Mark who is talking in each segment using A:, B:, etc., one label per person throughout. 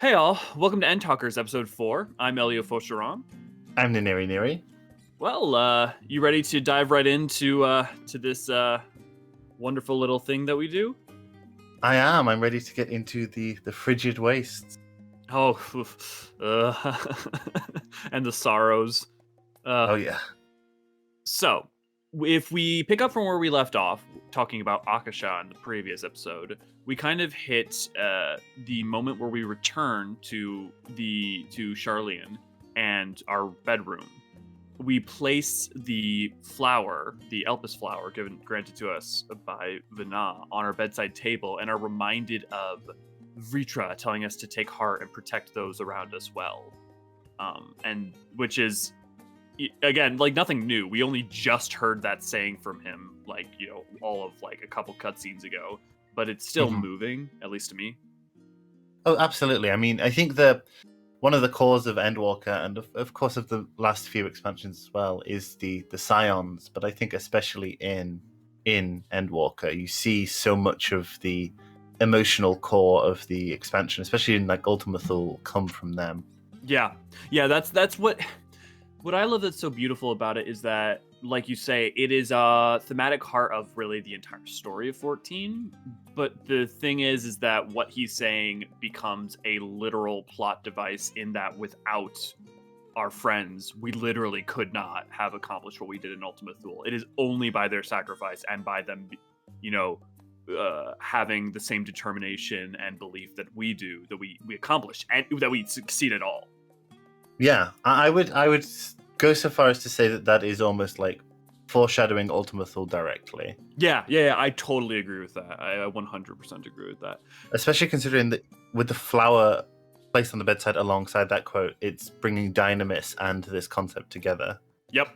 A: Hey all, welcome to Endtalkers episode 4. I'm Elio Faucheron.
B: I'm Niniri Niri.
A: Well, you ready to dive right into to this wonderful little thing that we do?
B: I am. I'm ready to get into the frigid wastes.
A: Oh, and the sorrows.
B: Oh yeah.
A: So, if we pick up from where we left off, talking about Akasha in the previous episode, we kind of hit the moment where we return to Charlian and our bedroom. We place the flower, the Elpis flower, granted to us by Vina, on our bedside table, and are reminded of Vritra telling us to take heart and protect those around us well. And which is, again, like nothing new. We only just heard that saying from him, like, all of like a couple cutscenes ago, but it's still moving, at least to me.
B: Oh, absolutely. I mean, I think one of the cores of Endwalker, and of course of the last few expansions as well, is the Scions. But I think especially in Endwalker, you see so much of the emotional core of the expansion, especially in like Ultima Thule, come from them.
A: Yeah, that's what I love that's so beautiful about it is that, like you say, it is a thematic heart of really the entire story of 14. But the thing is that what he's saying becomes a literal plot device in that without our friends, we literally could not have accomplished what we did in Ultima Thule. It is only by their sacrifice and by them, having the same determination and belief that we do, that we accomplish and that we succeed at all.
B: Yeah, I would go so far as to say that is almost like foreshadowing Ultima Thule directly.
A: Yeah, I totally agree with that. I 100% agree with that.
B: Especially considering that with the flower placed on the bedside alongside that quote, it's bringing dynamis and this concept together.
A: Yep,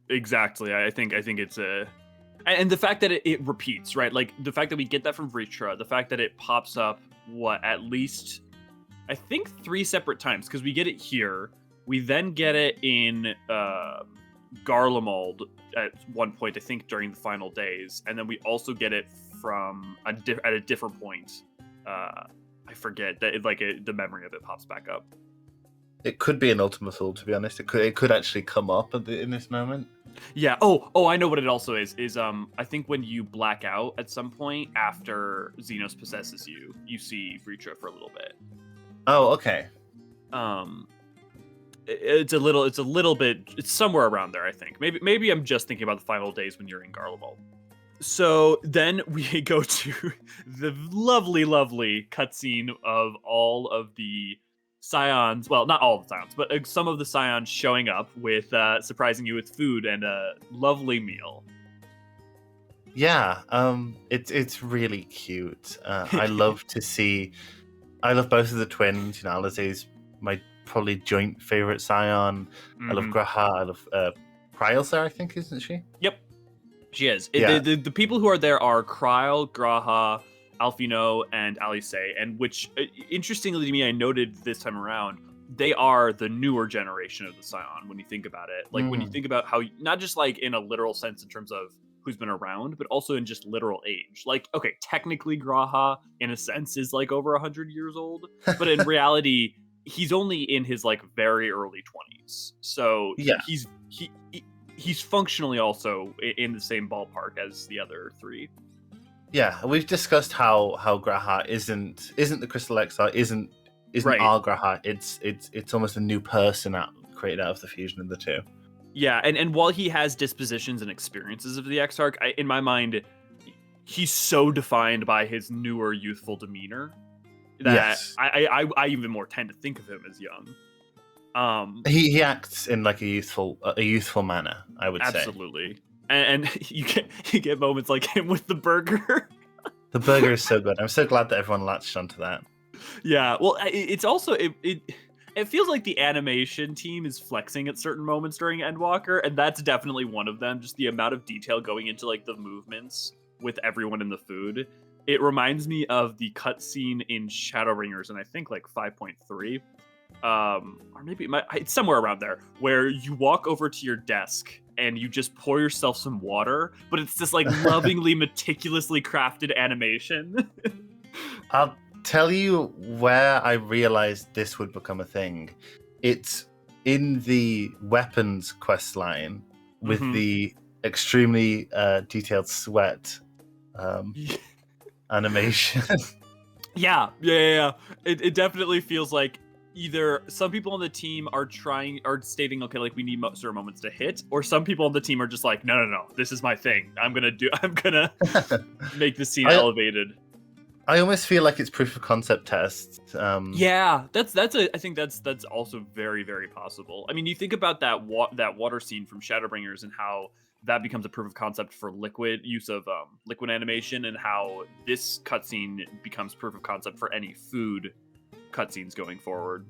A: exactly. I think it's and the fact that it repeats, right? Like the fact that we get that from Vritra, the fact that it pops up, at least, I think 3 separate times, because we get it here, we then get it in Garlemald at one point, I think during the final days, and then we also get it from at a different point. I forget that the memory of it pops back up.
B: It could be an Ultima Thule, to be honest. It could actually come up in this moment.
A: Yeah. Oh, I know what it also is. I think when you black out at some point after Zenos possesses you, you see Vritra for a little bit.
B: Oh, okay.
A: It's a little bit. It's somewhere around there, I think. Maybe I'm just thinking about the final days when you're in Garlemald. So then we go to the lovely cutscene of all of the Scions. Well, not all of the Scions, but some of the Scions showing up with surprising you with food and a lovely meal.
B: Yeah, it's really cute. I love to see. I love both of the twins. Alize's my probably joint favorite Scion. Mm-hmm. I love Graha. I love Kryelsa, I think, isn't she?
A: Yep, she is. Yeah. The people who are there are Kryel, Graha, Alphino, and Alize, and which, interestingly to me, I noted this time around, they are the newer generation of the Scion when you think about it. Like, when you think about how, not just like in a literal sense in terms of who's been around, but also in just literal age. Like, okay, technically Graha, in a sense, is like over 100 years old, but in reality, he's only in his like very early 20s. So yeah, he's functionally also in the same ballpark as the other 3.
B: Yeah, we've discussed how Graha isn't the Crystal Exile, isn't right. Our Graha. It's almost a new person created out of the fusion of the 2.
A: Yeah, and while he has dispositions and experiences of the Exarch, in my mind, he's so defined by his newer youthful demeanor that yes. I even more tend to think of him as young.
B: He acts in like a youthful manner, I would say.
A: Absolutely. And you get moments like him with the burger.
B: The burger is so good. I'm so glad that everyone latched onto that.
A: Yeah, well, it's also it feels like the animation team is flexing at certain moments during Endwalker, and that's definitely one of them. Just the amount of detail going into like the movements with everyone in the food. It reminds me of the cutscene in Shadowbringers, and I think like 5.3, or maybe it's somewhere around there, where you walk over to your desk and you just pour yourself some water, but it's this like lovingly, meticulously crafted animation.
B: I'll tell you where I realized this would become a thing. It's in the weapons quest line with the extremely detailed sweat animation.
A: Yeah. It definitely feels like either some people on the team are stating, okay, like we need certain moments to hit, or some people on the team are just like, no, this is my thing. I'm gonna make this scene elevated.
B: I almost feel like it's proof of concept test.
A: Yeah, I think that's also very, very possible. I mean, you think about that water scene from Shadowbringers and how that becomes a proof of concept for use of liquid animation, and how this cutscene becomes proof of concept for any food cutscenes going forward.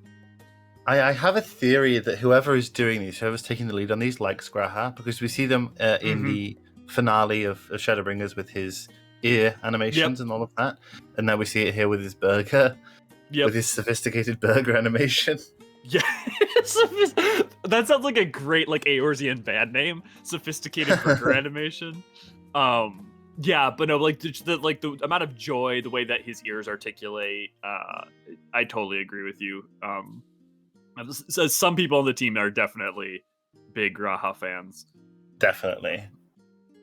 B: I have a theory that whoever is doing these, whoever's taking the lead on these, likes Graha, because we see them in the finale of Shadowbringers with his ear animations and all of that, and now we see it here with his burger, with his sophisticated burger animation.
A: Yeah, that sounds like a great Eorzean band name, sophisticated burger animation. Yeah, but no, the amount of joy, the way that his ears articulate, I totally agree with you. So some people on the team are definitely big Graha fans.
B: Definitely.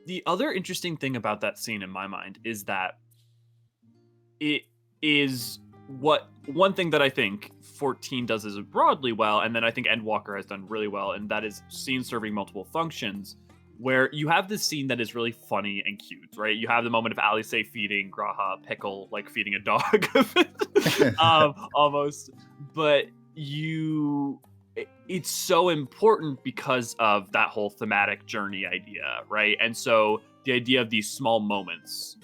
A: The other interesting thing about that scene in my mind is that it is one thing that I think 14 does is broadly well, and then I think Endwalker has done really well, and that is scene serving multiple functions, where you have this scene that is really funny and cute, right? You have the moment of Alice feeding Graha pickle, like feeding a dog, almost, but it's so important because of that whole thematic journey idea, right? And so the idea of these small moments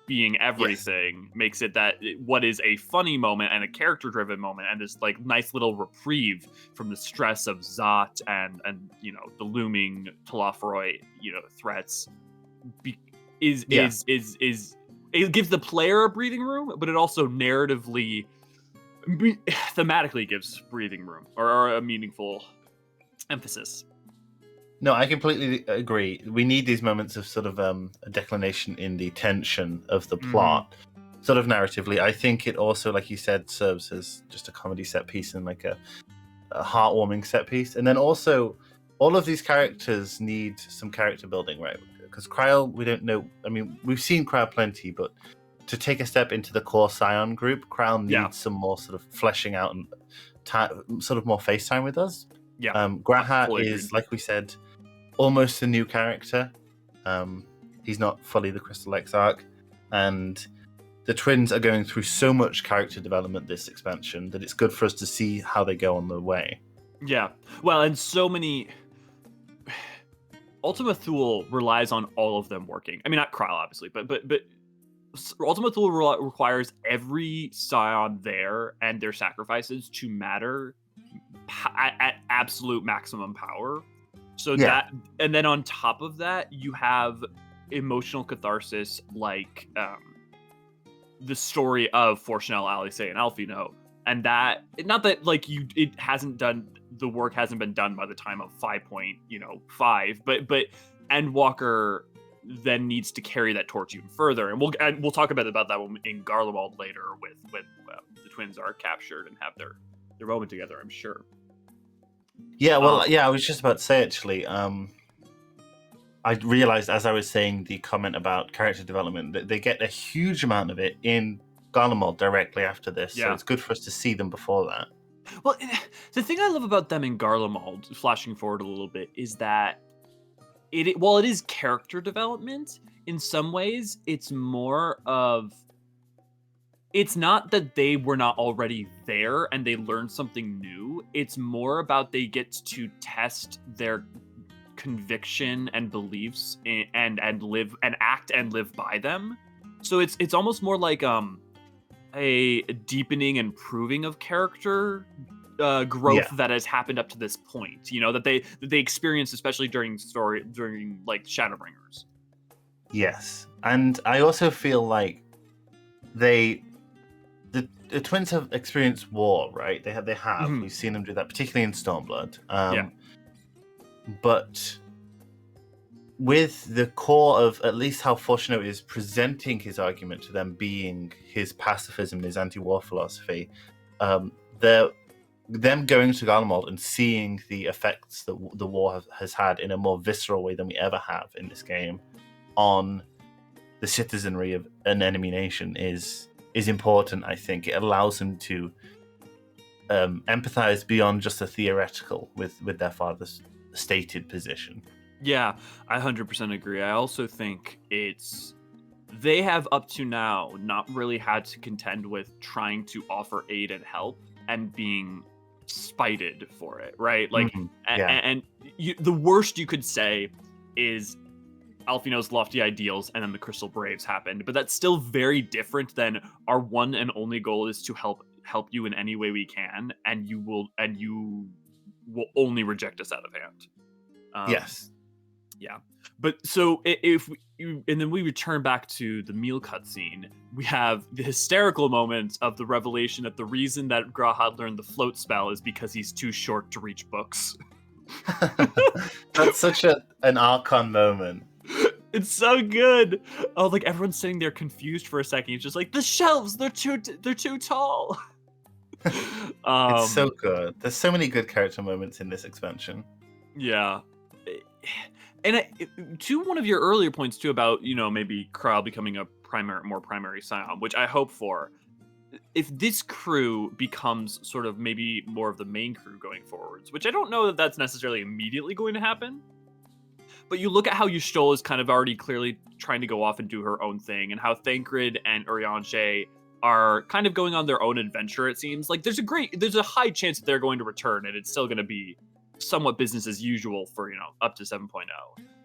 A: being everything makes it that what is a funny moment and a character-driven moment and this nice little reprieve from the stress of Zot and the looming Telophoroi threats is it gives the player a breathing room, but it also thematically gives breathing room or a meaningful emphasis.
B: No, I completely agree. We need these moments of sort of a declination in the tension of the plot, sort of narratively. I think it also, like you said, serves as just a comedy set piece and like a heartwarming set piece. And then also, all of these characters need some character building, right? Because Kryl, we don't know. I mean, we've seen Kryl plenty, but to take a step into the core Scion group, Kryl needs some more sort of fleshing out and sort of more face time with us.
A: Yeah,
B: Graha is, like we said, almost a new character. He's not fully the Crystal Exarch, and the twins are going through so much character development this expansion that it's good for us to see how they go on the way.
A: Yeah, well, and so many. Ultima Thule relies on all of them working. I mean, not Kryl, obviously, but Ultima Thule requires every Scion there and their sacrifices to matter at absolute maximum power. So that, and then on top of that, you have emotional catharsis like the story of Fortunel, Alice, and Alfino, and that not that the work hasn't been done by the time of 5.5, but Endwalker then needs to carry that torch even further, and we'll talk about that one in Garlemald later when the twins are captured and have their moment together, I'm sure.
B: Yeah, well, I was just about to say, actually, I realized as I was saying the comment about character development that they get a huge amount of it in Garlemald directly after this, so it's good for us to see them before that.
A: Well, the thing I love about them in Garlemald, flashing forward a little bit, is that while it is character development, in some ways, it's more of... It's not that they were not already there and they learned something new. It's more about they get to test their conviction and beliefs and live and act and live by them. So it's almost more like a deepening and proving of character growth that has happened up to this point. That they experienced, especially during Shadowbringers. Yes,
B: and I also feel like the twins have experienced war, right? They have. Mm-hmm. We've seen them do that, particularly in Stormblood. But with the core of at least how Fortunato is presenting his argument to them being his pacifism, his anti-war philosophy, they're them going to Garlemald and seeing the effects that the war has had in a more visceral way than we ever have in this game on the citizenry of an enemy nation is important. I think it allows them to empathize beyond just a theoretical with their father's stated position.
A: Yeah, I 100% agree. I also think they have up to now not really had to contend with trying to offer aid and help and being spited for it, right? Like, and the worst you could say is Alfino's lofty ideals and then the Crystal Braves happened, but that's still very different than our one and only goal is to help you in any way we can, and you will only reject us out of hand.
B: Yes.
A: Yeah. But so and then we return back to the meal cutscene, we have the hysterical moment of the revelation that the reason that Grahad learned the float spell is because he's too short to reach books.
B: That's such an Archon moment.
A: It's so good. Oh, like everyone's sitting there confused for a second. He's just like, the shelves, they're too tall.
B: It's so good. There's so many good character moments in this expansion.
A: Yeah. And to one of your earlier points too about, maybe Kral becoming a more primary scion, which I hope for. If this crew becomes sort of maybe more of the main crew going forwards, which I don't know that that's necessarily immediately going to happen, but you look at how Y'shtola is kind of already clearly trying to go off and do her own thing, and how Thancred and Urianger are kind of going on their own adventure, it seems. Like, there's a high chance that they're going to return, and it's still going to be somewhat business as usual for, up to 7.0.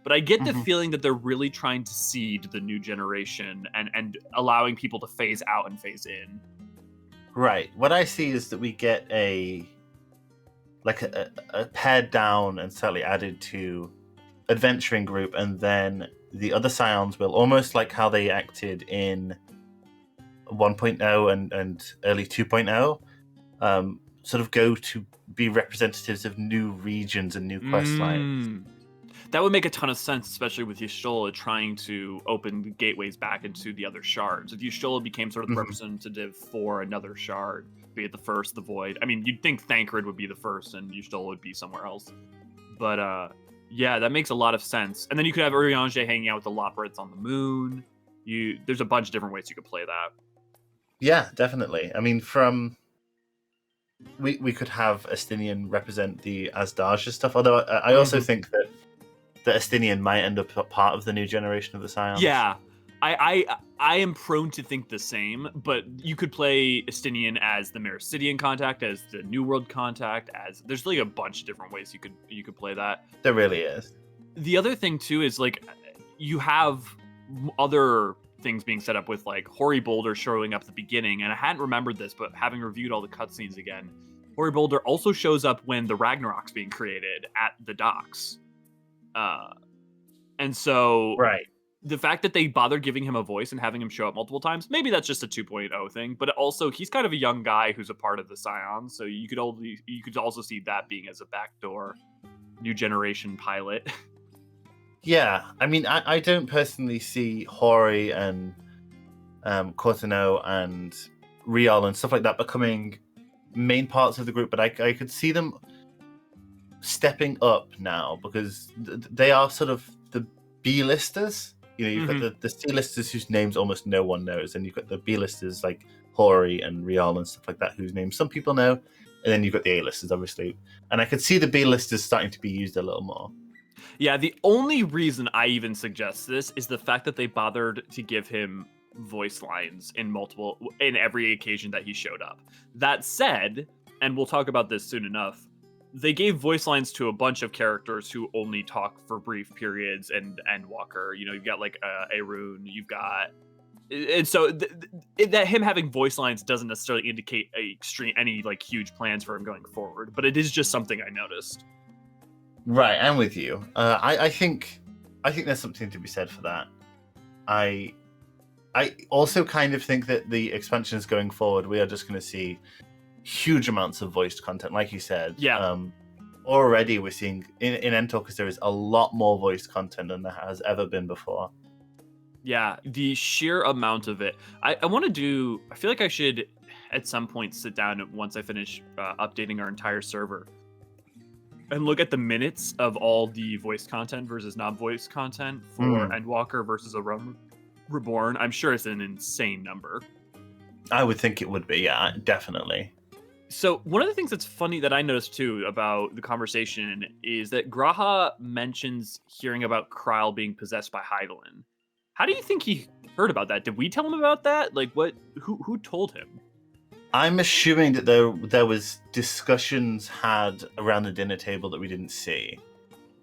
A: But I get the feeling that they're really trying to seed the new generation and allowing people to phase out and phase in.
B: Right. What I see is that we get a pared down and slightly added to adventuring group, and then the other scions will, almost like how they acted in 1.0 and early 2.0, sort of go to be representatives of new regions and new quest lines.
A: That would make a ton of sense, especially with Y'shtola trying to open the gateways back into the other shards. If Y'shtola became sort of the representative for another shard, be it the first, the Void. I mean, you'd think Thancred would be the first and Y'shtola would be somewhere else. But yeah, that makes a lot of sense. And then you could have Urianger hanging out with the Loporrits on the moon. There's a bunch of different ways you could play that.
B: Yeah, definitely. I mean, we could have Estinian represent the Azdaja stuff, although I also think that Estinian might end up part of the new generation of the Scions.
A: Yeah, I am prone to think the same, but you could play Estinian as the Mericidian contact, as the New World contact, there's like a bunch of different ways you could play that.
B: There really is.
A: The other thing too is like you have other things being set up with like Hoary Boulder showing up at the beginning, and I hadn't remembered this, but having reviewed all the cutscenes again, Hoary Boulder also shows up when the Ragnarok's being created at the docks. And so
B: right.
A: The fact that they bothered giving him a voice and having him show up multiple times, maybe that's just a 2.0 thing, but also he's kind of a young guy who's a part of the Scions, so you could also see that being as a backdoor new generation pilot.
B: Yeah, I mean, I don't personally see Hoary and Cortano and Rial and stuff like that becoming main parts of the group, but I could see them stepping up now because they are sort of the B-listers. You've got the C-listers whose names almost no one knows, and you've got the B-listers like Hoary and Rial and stuff like that whose names some people know, and then you've got the A-listers, obviously. And I could see the B-listers starting to be used a little more.
A: Yeah, the only reason I even suggest this is the fact that they bothered to give him voice lines in every occasion that he showed up. That said, and we'll talk about this soon enough, they gave voice lines to a bunch of characters who only talk for brief periods, and Endwalker. You've got like Arun, you've got, and so that him having voice lines doesn't necessarily indicate any like huge plans for him going forward, but it is just something I noticed.
B: Right, I'm with you. I think there's something to be said for that. I also kind of think that the expansions going forward, we are just going to see huge amounts of voiced content, like you said.
A: Yeah.
B: already we're seeing in Endtalkers there is a lot more voice content than there has ever been before.
A: Yeah, the sheer amount of it. I want to do. I feel like I should at some point sit down once I finish updating our entire server and look at the minutes of all the voice content versus non-voice content for Endwalker versus A Realm Reborn. I'm sure it's an insane number.
B: I would think it would be, yeah, definitely.
A: So one of the things that's funny that I noticed too about the conversation is that Graha mentions hearing about Kryle being possessed by Hydaelyn. How do you think he heard about that? Did we tell him about that? Like, what? Who told him?
B: I'm assuming that there was discussions had around the dinner table that we didn't see,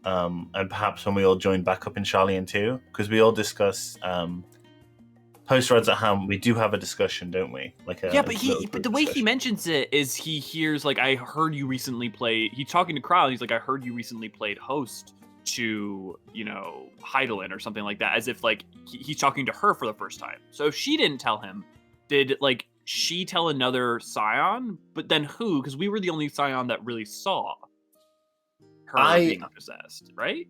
B: and perhaps when we all joined back up in Charlian too, because we all discuss post Rods at Ham. We do have a discussion, don't we? Like
A: but the way he mentions it is he hears like, I heard you recently play. He's talking to Kryle. He's like, I heard you recently played host to, you know, Hydaelyn or something like that, as if like he's talking to her for the first time. So if she didn't tell him, did like she tell another Scion? But then who? Because we were the only Scion that really saw her being possessed, right?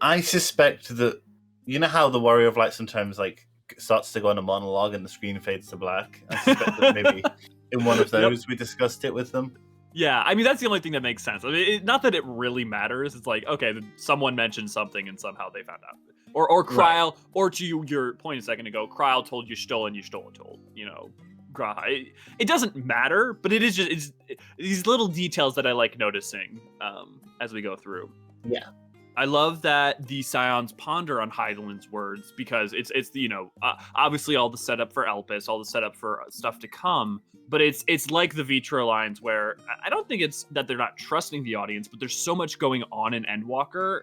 B: I suspect that, you know how the Warrior of Light sometimes like starts to go on a monologue and the screen fades to black. I suspect that maybe in one of those we discussed it with them.
A: Yeah, I mean, that's the only thing that makes sense. I mean, not that it really matters. It's like, okay, someone mentioned something and somehow they found out. Or Kryle, right. Or to your point a second ago, Kryle told you stole and you stole and told, you know, Graha. It doesn't matter, but it is just it's these little details that I like noticing as we go through.
B: Yeah.
A: I love that the Scions ponder on Hydaelyn's words because it's you know, obviously all the setup for Elpis, all the setup for stuff to come, but it's like the Vitra lines where I don't think it's that they're not trusting the audience, but there's so much going on in Endwalker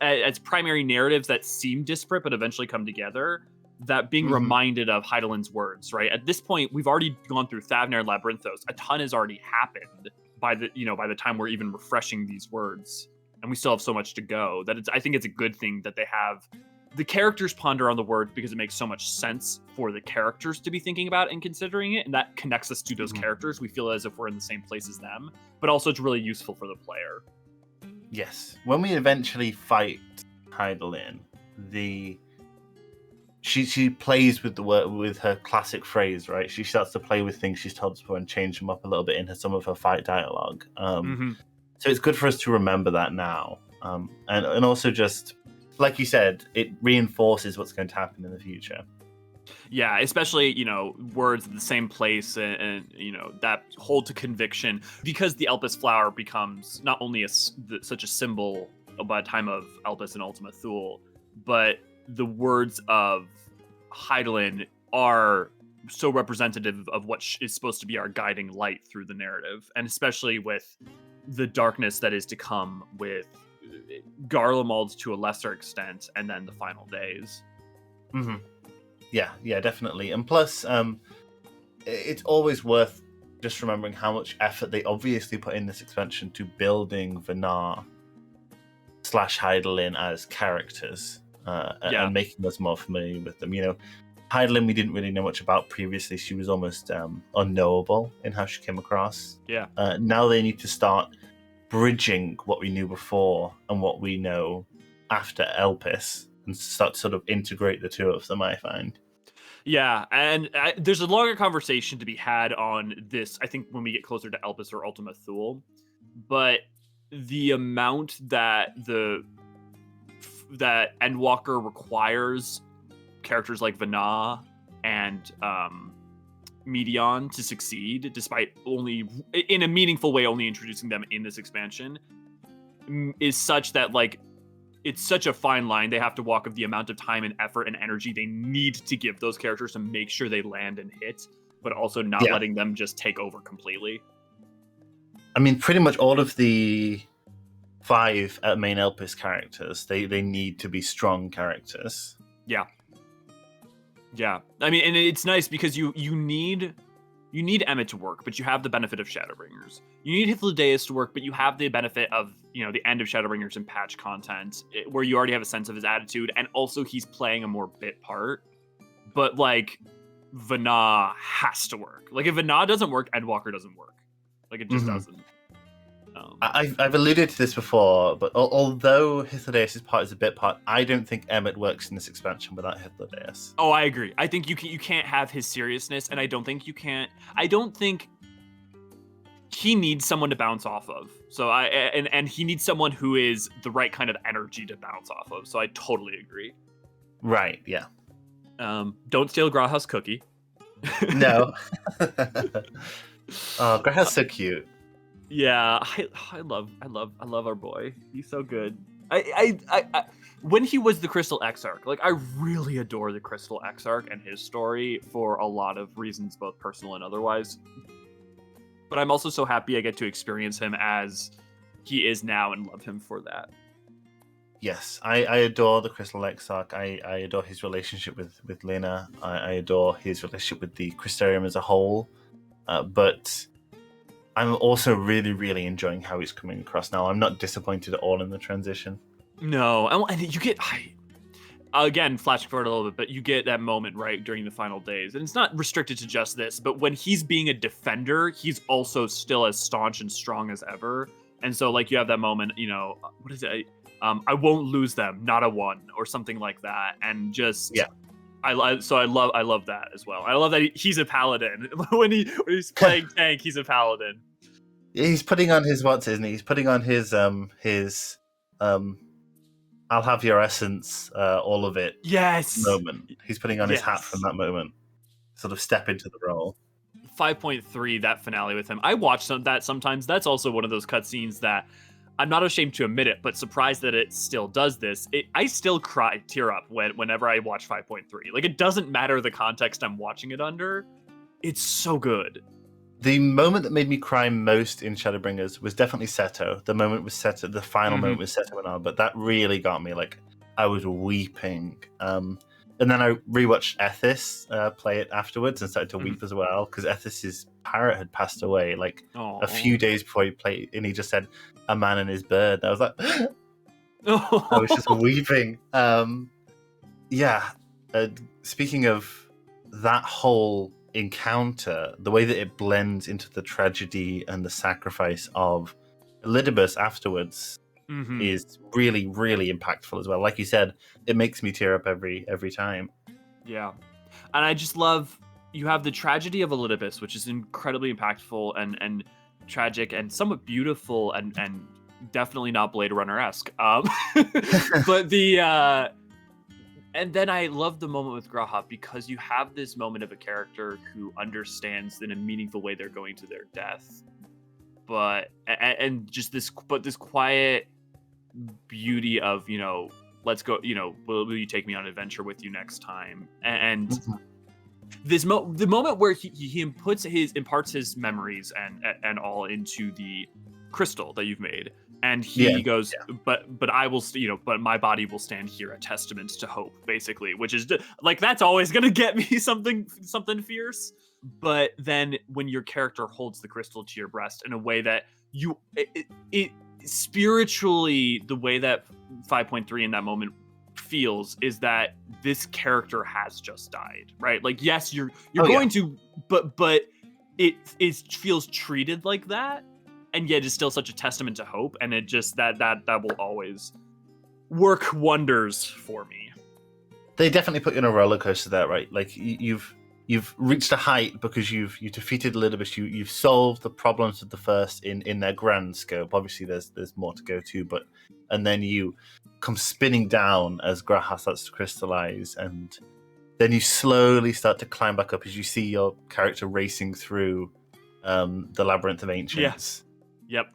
A: as primary narratives that seem disparate but eventually come together, that being reminded of Hydaelyn's words, right? At this point, we've already gone through Thavnair Labyrinthos. A ton has already happened by the time we're even refreshing these words. And we still have so much to go that I think it's a good thing that they have the characters ponder on the words because it makes so much sense for the characters to be thinking about and considering it. And that connects us to those characters. We feel as if we're in the same place as them, but also it's really useful for the player.
B: Yes. When we eventually fight Hydaelyn, she plays with the word, with her classic phrase, right? She starts to play with things she's told us before and change them up a little bit in some of her fight dialogue. So it's good for us to remember that now. And also just, like you said, it reinforces what's going to happen in the future.
A: Yeah, especially, you know, words in the same place and you know, that hold to conviction. Because the Elpis flower becomes not only such a symbol by the time of Elpis and Ultima Thule, but the words of Hydaelyn are so representative of what is supposed to be our guiding light through the narrative. And especially with the darkness that is to come with Garlemald to a lesser extent, and then the final days.
B: Yeah, definitely. And plus, it's always worth just remembering how much effort they obviously put in this expansion to building Venar / Hydaelyn as characters, and making us more familiar with them. You know, Hydaelyn we didn't really know much about previously. She was almost unknowable in how she came across.
A: Yeah.
B: Now they need to start bridging what we knew before and what we know after Elpis and start to sort of integrate the two of them, I find.
A: Yeah, and there's a longer conversation to be had on this, I think, when we get closer to Elpis or Ultima Thule. But the amount that Endwalker requires characters like Venar and Medion to succeed, despite only in a meaningful way only introducing them in this expansion, is such that like it's such a fine line they have to walk of the amount of time and effort and energy they need to give those characters to make sure they land and hit, but also not letting them just take over completely.
B: I mean, pretty much all of the 5 main Elpis characters, they need to be strong characters.
A: Yeah, I mean, and it's nice because you need Emmett to work, but you have the benefit of Shadowbringers. You need Hythlodaeus to work, but you have the benefit of, you know, the end of Shadowbringers and patch content, where you already have a sense of his attitude, and also he's playing a more bit part. But like, Venar has to work. Like, if Venar doesn't work, Endwalker doesn't work. Like, it just doesn't.
B: I've alluded to this before, but although Hydaelyn part is a bit part, I don't think Emmett works in this expansion without Hydaelyn.
A: Oh, I agree. I think you can't have his seriousness, and I don't think he needs someone to bounce off of. So and he needs someone who is the right kind of energy to bounce off of. So I totally agree.
B: Right, yeah.
A: Don't steal Graha's cookie.
B: No. Oh, Graha's so cute.
A: Yeah, I love our boy. He's so good. I when he was the Crystal Exarch, like I really adore the Crystal Exarch and his story for a lot of reasons, both personal and otherwise. But I'm also so happy I get to experience him as he is now and love him for that.
B: Yes, I adore the Crystal Exarch. I adore his relationship with Lena. I adore his relationship with the Crystarium as a whole. But I'm also really, really enjoying how he's coming across now. I'm not disappointed at all in the transition.
A: No, and you get again, flashing forward a little bit, but you get that moment right during the final days, and it's not restricted to just this. But when he's being a defender, he's also still as staunch and strong as ever. And so, like, you have that moment, you know, what is it? I won't lose them, not a one, or something like that, and just
B: yeah.
A: I love that as well. I love that he's a paladin. when he's playing tank, he's a paladin.
B: He's putting on his isn't he? He's putting on his I'll have your essence, all of it.
A: Yes.
B: Moment. He's putting on his hat from that moment. Sort of step into the role.
A: 5.3, that finale with him. I watch that sometimes. That's also one of those cutscenes that I'm not ashamed to admit it, but surprised that it still does this. I still tear up whenever I watch 5.3. Like, it doesn't matter the context I'm watching it under. It's so good.
B: The moment that made me cry most in Shadowbringers was definitely Seto. The moment with Seto, the final moment with Seto and all, but that really got me. Like, I was weeping. And then I rewatched Ethis play it afterwards and started to weep as well, because Ethis's parrot had passed away like a few days before he played, and he just said, "A man and his bird." And I was like, I was just weeping. Speaking of that whole encounter, the way that it blends into the tragedy and the sacrifice of Elidibus afterwards is really, really impactful as well. Like you said, it makes me tear up every time.
A: Yeah. And I just love, you have the tragedy of Elidibus, which is incredibly impactful and tragic and somewhat beautiful and definitely not Blade Runner-esque. But and then I love the moment with Graha, because you have this moment of a character who understands in a meaningful way they're going to their death, but this quiet beauty of, you know, let's go, you know, will you take me on an adventure with you next time? And the moment where he imparts his memories and all into the crystal that you've made. And he goes, but I will, you know, but my body will stand here, a testament to hope, basically, which is like, that's always going to get me something fierce. But then when your character holds the crystal to your breast in a way that it spiritually, the way that 5.3 in that moment feels is that this character has just died, right? Like, yes, you're going to, but it feels treated like that. And yet it's still such a testament to hope, and it just that will always work wonders for me.
B: They definitely put you on a roller coaster there, right? Like, you've reached a height because you've defeated Elidibus, you've solved the problems of the first in their grand scope. Obviously, there's more to go to, and then you come spinning down as Graha starts to crystallize, and then you slowly start to climb back up as you see your character racing through the Labyrinth of Ancients.
A: Yep.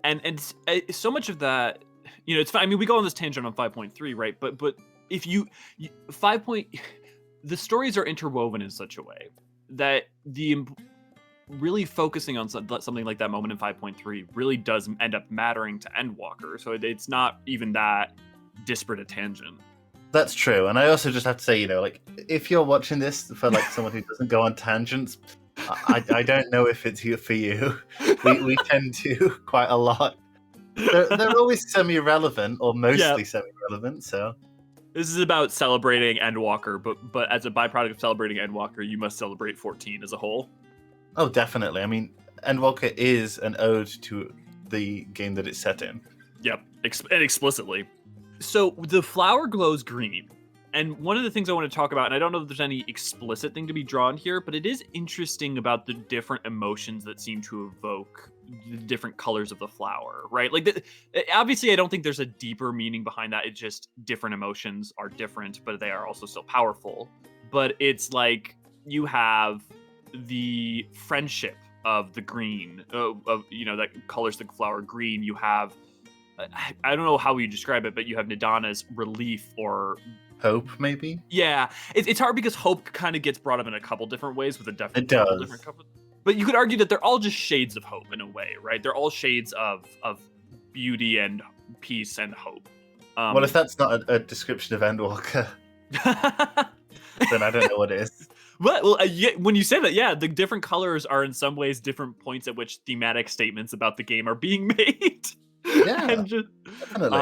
A: And so much of that, you know, it's fine. I mean, we go on this tangent on 5.3, right? But if you 5. The stories are interwoven in such a way that really focusing on something like that moment in 5.3 really does end up mattering to Endwalker. So it's not even that disparate a tangent.
B: That's true. And I also just have to say, you know, like, if you're watching this for like someone who doesn't go on tangents, I don't know if it's here for you. We tend to quite a lot. They're always semi-relevant, or mostly semi-relevant. So
A: this is about celebrating Endwalker, but as a byproduct of celebrating Endwalker, you must celebrate 14 as a whole.
B: Oh, definitely. I mean, Endwalker is an ode to the game that it's set in.
A: Yep, and explicitly. So the flower glows green. And one of the things I want to talk about, and I don't know if there's any explicit thing to be drawn here, but it is interesting about the different emotions that seem to evoke the different colors of the flower, right? Like, obviously, I don't think there's a deeper meaning behind that. It's just different emotions are different, but they are also still powerful. But it's like you have the friendship of the green, that colors the flower green. You have, I don't know how you describe it, but you have Nadana's relief or
B: hope, maybe?
A: Yeah, it's hard because hope kind of gets brought up in a couple different ways with a
B: It does.
A: different couple. But you could argue that they're all just shades of hope in a way, right? They're all shades of beauty and peace and hope.
B: Well, if that's not a description of Endwalker, then I don't know what is.
A: Well, when you say that, yeah, the different colors are in some ways different points at which thematic statements about the game are being made.
B: Yeah,
A: and just,
B: definitely.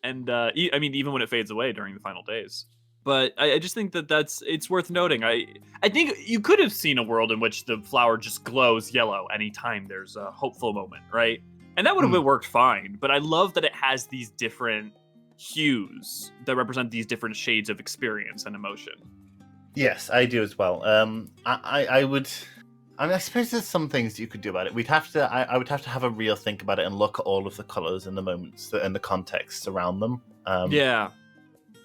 A: I mean, even when it fades away during the final days. But I just think that it's worth noting. I think you could have seen a world in which the flower just glows yellow anytime there's a hopeful moment, right? And that would have worked fine. But I love that it has these different hues that represent these different shades of experience and emotion.
B: Yes, I do as well. I would. I mean, I suppose there's some things you could do about it. I would have to have a real think about it and look at all of the colors and the moments and the context around them.
A: Yeah.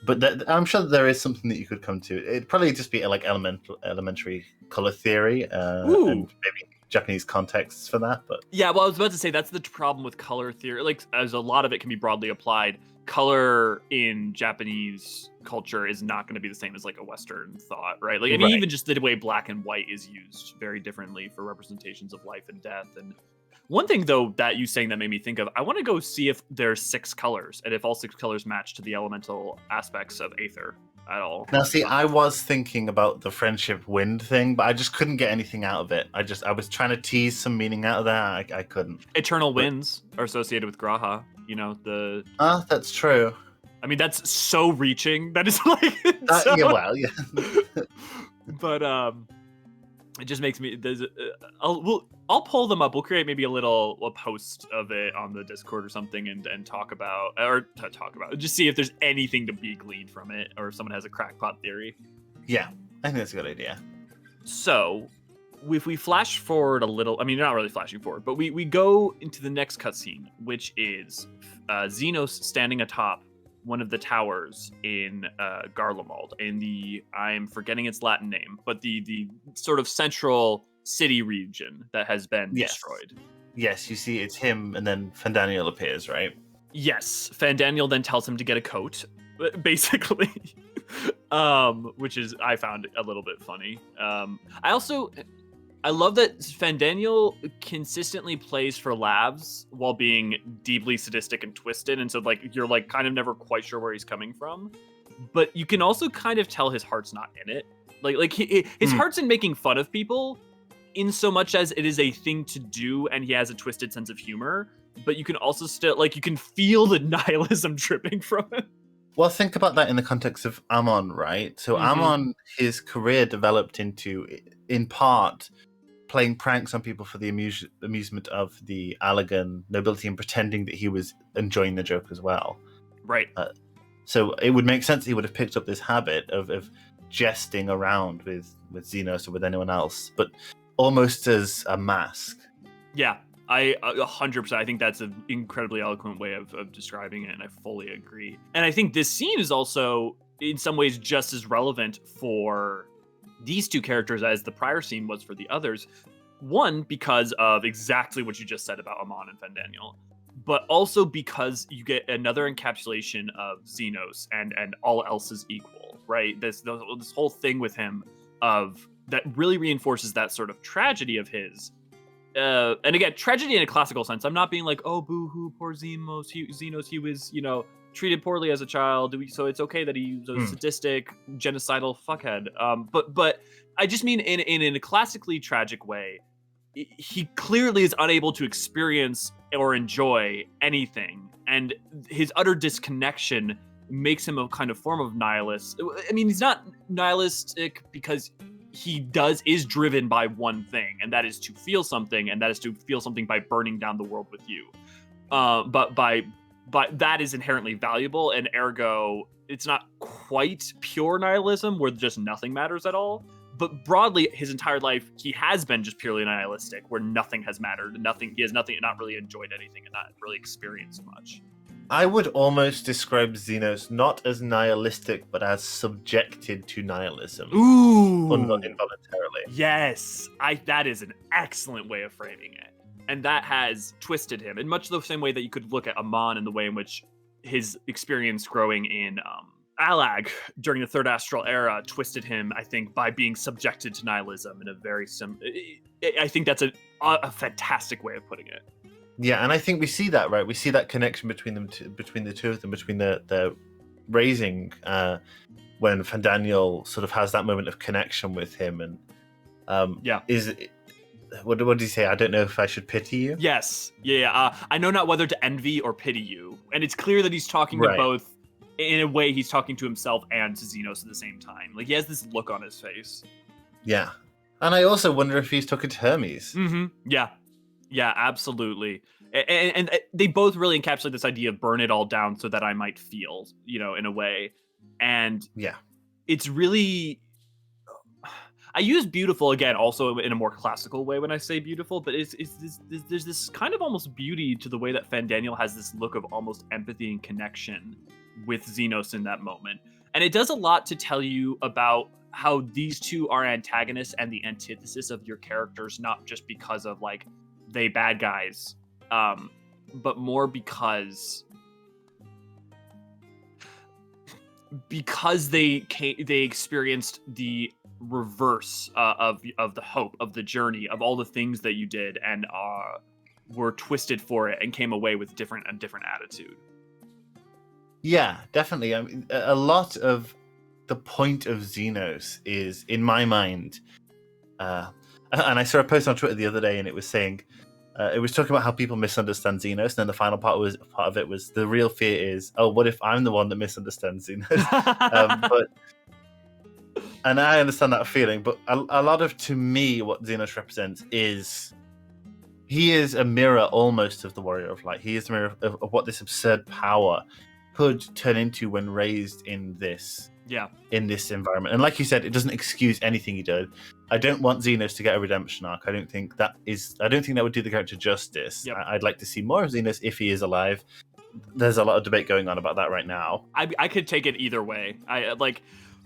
B: But I'm sure there is something that you could come to. It'd probably just be like elementary color theory and maybe Japanese contexts for that. But
A: yeah, well, I was about to say that's the problem with color theory. Like, as a lot of it can be broadly applied, color in Japanese culture is not going to be the same as like a Western thought, right? Like, I mean, even just the way black and white is used very differently for representations of life and death. And one thing, though, that you saying that made me think of, I want to go see if there's 6 colors and if all 6 colors match to the elemental aspects of Aether at all.
B: Now, see, I was thinking about the friendship wind thing, but I just couldn't get anything out of it. I was trying to tease some meaning out of that. I couldn't.
A: Eternal winds are associated with Graha. You know, the...
B: that's true.
A: I mean, that's so reaching. That is like...
B: Yeah.
A: But, it just makes me... I'll pull them up. We'll create maybe a post of it on the Discord or something and talk about... Just see if there's anything to be gleaned from it, or if someone has a crackpot theory.
B: Yeah, I think that's a good idea.
A: So... if we flash forward a little, I mean, not really flashing forward, but we go into the next cutscene, which is Zenos standing atop one of the towers in Garlemald, in I'm forgetting its Latin name, but the sort of central city region that has been destroyed.
B: Yes, you see it's him, and then Fandaniel appears, right?
A: Yes, Fandaniel then tells him to get a coat, basically. Which is, I found a little bit funny. I love that Fandaniel consistently plays for laughs while being deeply sadistic and twisted, and so like you're like kind of never quite sure where he's coming from, but you can also kind of tell his heart's not in it. Like his heart's in making fun of people, in so much as it is a thing to do, and he has a twisted sense of humor. But you can also still you can feel the nihilism dripping from him.
B: Well, think about that in the context of Amon, right? So Amon, his career developed into, in part, playing pranks on people for the amusement of the Allagan nobility and pretending that he was enjoying the joke as well.
A: Right.
B: So it would make sense he would have picked up this habit of jesting around with Zenos or with anyone else, but almost as a mask.
A: Yeah, I 100%. I think that's an incredibly eloquent way of describing it, and I fully agree. And I think this scene is also, in some ways, just as relevant for these two characters as the prior scene was for the others. One, because of exactly what you just said about Amon and Fandaniel, but also because you get another encapsulation of Zenos and all else is equal, right? This whole thing with him that really reinforces that sort of tragedy of his. And again, tragedy in a classical sense. I'm not being like, oh, boo-hoo, poor Zenos. He was, treated poorly as a child, so it's okay that he's a sadistic, genocidal fuckhead. But I just mean in a classically tragic way, he clearly is unable to experience or enjoy anything, and his utter disconnection makes him a kind of form of nihilist. I mean, he's not nihilistic because he is driven by one thing, and that is to feel something, and that is to feel something by burning down the world with you. But that is inherently valuable, and ergo, it's not quite pure nihilism where just nothing matters at all. But broadly, his entire life, he has been just purely nihilistic, where nothing has mattered. He has not really enjoyed anything, and not really experienced much.
B: I would almost describe Zenos not as nihilistic, but as subjected to nihilism.
A: Ooh,
B: involuntarily.
A: Yes, that is an excellent way of framing it, and that has twisted him in much the same way that you could look at Amon in the way in which his experience growing in Alag during the Third Astral Era twisted him, I think, by being subjected to nihilism in a very I think that's a fantastic way of putting it.
B: Yeah, and I think we see that, right? We see that connection between them, between the two of them, between the raising, when Fandaniel sort of has that moment of connection with him, and what did he say? I don't know if I should pity you.
A: Yes, yeah. I know not whether to envy or pity you, and it's clear that he's talking to both. In a way, he's talking to himself and to Zenos at the same time. Like, he has this look on his face.
B: Yeah, and I also wonder if he's talking to Hermes.
A: Mm-hmm. Yeah, absolutely. And they both really encapsulate this idea of burn it all down so that I might feel, in a way. And it's really, I use beautiful again, also in a more classical way when I say beautiful, but there's this kind of almost beauty to the way that Fandaniel has this look of almost empathy and connection with Zenos in that moment. And it does a lot to tell you about how these two are antagonists and the antithesis of your characters, not just because of like they bad guys, but more because they experienced the reverse of the hope of the journey of all the things that you did and were twisted for it and came away with a different attitude.
B: Yeah, definitely. I mean, a lot of the point of Zenos is, in my mind, and I saw a post on Twitter the other day, and it was saying, it was talking about how people misunderstand Zenos, and then the final part of it was the real fear is, oh, what if I'm the one that misunderstands Zenos? And I understand that feeling, but a lot of, to me, what Zenos represents is he is a mirror almost of the Warrior of Light. He is a mirror of what this absurd power could turn into when raised in this environment. And like you said, it doesn't excuse anything he did. I don't want Zenos to get a redemption arc. I don't think that would do the character justice.
A: Yep.
B: I'd like to see more of Zenos if he is alive. There's a lot of debate going on about that right now.
A: I could take it either way.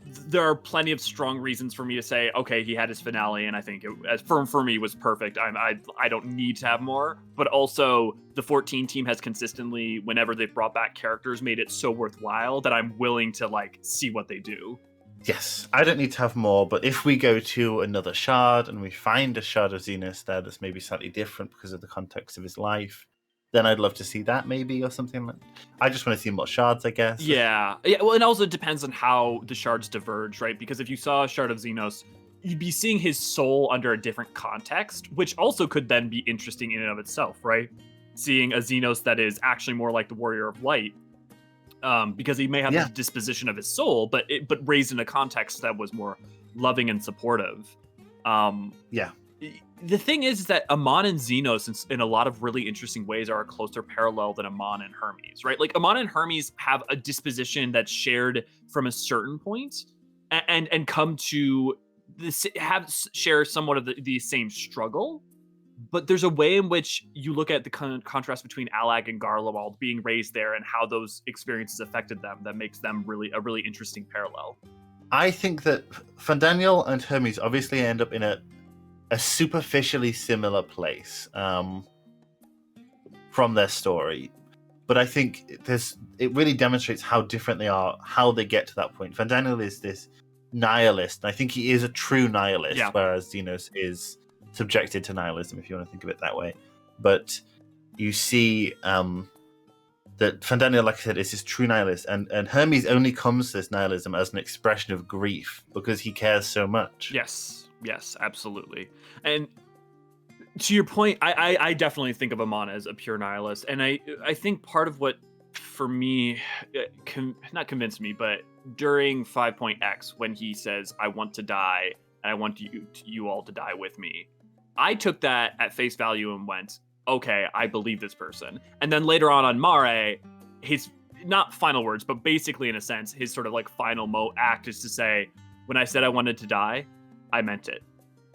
A: There are plenty of strong reasons for me to say, okay, he had his finale, and I think for me was perfect. I don't need to have more, but also the 14 team has consistently, whenever they've brought back characters, made it so worthwhile that I'm willing to see what they do.
B: Yes, I don't need to have more, but if we go to another shard and we find a shard of Zenos there that's maybe slightly different because of the context of his life, then I'd love to see that maybe, or something like. I just want to see more shards, I guess.
A: Yeah. Well, it also depends on how the shards diverge, right? Because if you saw a shard of Zenos, you'd be seeing his soul under a different context, which also could then be interesting in and of itself, right? Seeing a Zenos that is actually more like the Warrior of Light, because he may have the disposition of his soul, but raised in a context that was more loving and supportive. The thing is that Amon and Zenos, in a lot of really interesting ways, are a closer parallel than Amon and Hermes, right? Like, Amon and Hermes have a disposition that's shared from a certain point, and come to share somewhat of the same struggle. But there's a way in which you look at the contrast between Alag and Garlemald being raised there and how those experiences affected them that makes them a really interesting parallel.
B: I think that Fandaniel and Hermes obviously end up in a superficially similar place from their story, but I think it really demonstrates how different they are, how they get to that point. Fandaniel is this nihilist, and I think he is a true nihilist, whereas Zenos is subjected to nihilism, if you want to think of it that way. But you see that Fandaniel, like I said, is this true nihilist, and Hermes only comes to this nihilism as an expression of grief because he cares so much.
A: Yes, absolutely. And to your point, I definitely think of Amon as a pure nihilist. And I think part of what, for me, not convinced me, but during 5.x, when he says, I want to die, and I want you all to die with me. I took that at face value and went, okay, I believe this person. And then later on Mare, his, not final words, but basically in a sense, his sort of like final act is to say, when I said I wanted to die, I meant it.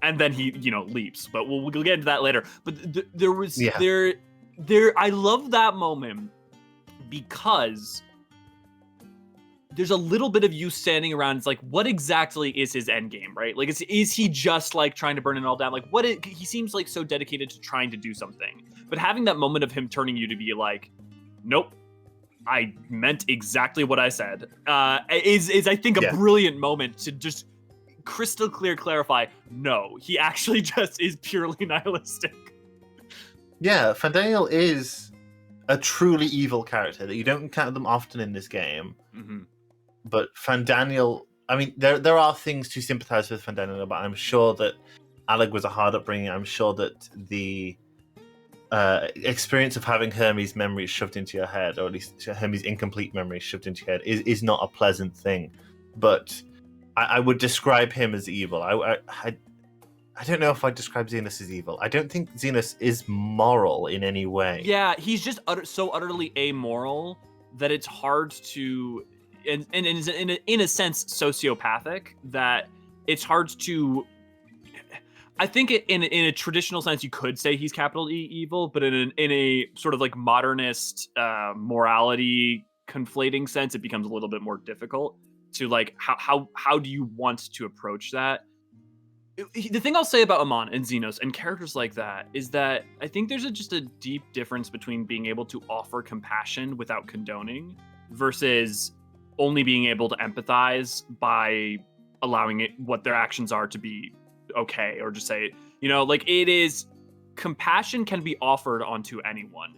A: And then he, leaps. But we'll get into that later. But there was, I love that moment because there's a little bit of you standing around. It's like, what exactly is his end game, right? Like, is he just like trying to burn it all down? Like, he seems like so dedicated to trying to do something. But having that moment of him turning you to be like, nope, I meant exactly what I said, is I think a brilliant moment to just crystal clear clarify, no, he actually just is purely nihilistic.
B: Yeah, Fandaniel is a truly evil character that you don't encounter them often in this game.
A: Mm-hmm.
B: But Fandaniel, I mean, there are things to sympathize with Fandaniel, but I'm sure that Alec was a hard upbringing. I'm sure that the experience of having Hermes' memories shoved into your head, or at least Hermes' incomplete memories shoved into your head, is not a pleasant thing. But I would describe him as evil. I don't know if I describe Zenos as evil. I don't think Zenos is moral in any way.
A: Yeah, he's just so utterly amoral that it's hard to, and in a sense, sociopathic, that it's hard to. I think in a traditional sense, you could say he's capital E evil, but in a sort of like modernist morality conflating sense, it becomes a little bit more difficult to like how do you want to approach that? The thing I'll say about Amon and Zenos and characters like that is that I think there's just a deep difference between being able to offer compassion without condoning versus only being able to empathize by allowing it what their actions are to be okay, or just say, like, it is, compassion can be offered onto anyone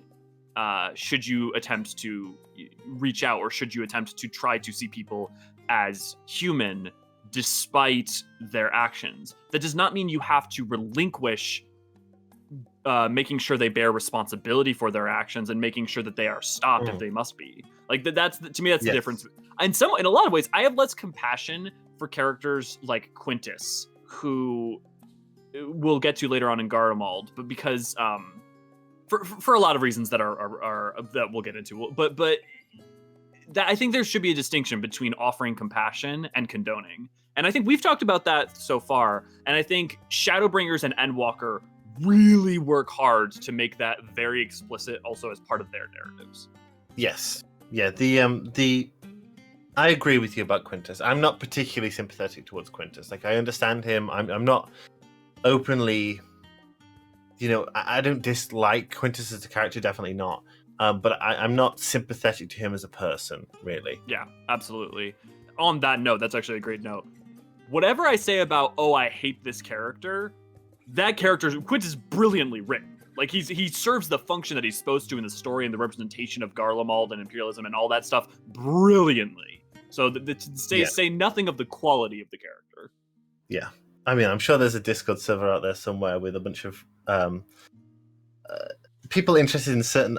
A: should you attempt to reach out, or should you attempt to try to see people as human despite their actions. That does not mean you have to relinquish making sure they bear responsibility for their actions and making sure that they are stopped if they must be. Like, that's to me, that's the difference. And in a lot of ways, I have less compassion for characters like Quintus, who we'll get to later on in Garlemald, but because for a lot of reasons that are that we'll get into, but that I think there should be a distinction between offering compassion and condoning. And I think we've talked about that so far. And I think Shadowbringers and Endwalker really work hard to make that very explicit also as part of their narratives.
B: Yes. Yeah, I agree with you about Quintus. I'm not particularly sympathetic towards Quintus. Like, I understand him. I'm not openly, I don't dislike Quintus as a character, definitely not. But I'm not sympathetic to him as a person, really.
A: Yeah, absolutely. On that note, that's actually a great note. Whatever I say about, I hate this character, that character, Quintus, is brilliantly written. Like, he serves the function that he's supposed to in the story and the representation of Garlemald and imperialism and all that stuff brilliantly. So say nothing of the quality of the character.
B: Yeah. I mean, I'm sure there's a Discord server out there somewhere with a bunch of people interested in certain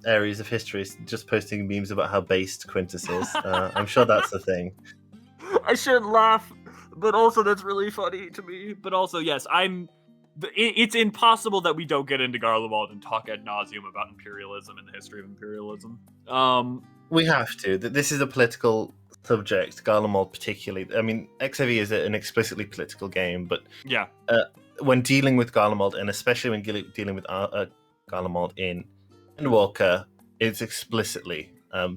B: areas of history just posting memes about how based Quintus is. I'm sure that's the thing.
A: I shouldn't laugh, but also that's really funny to me. But also, yes, it's impossible that we don't get into Garlemald and talk ad nauseum about imperialism and the history of imperialism.
B: We have to. This is a political subject, Garlemald particularly. I mean, XIV is an explicitly political game, but
A: yeah,
B: when dealing with Garlemald, and especially when dealing with Garlemald in Endwalker, it's explicitly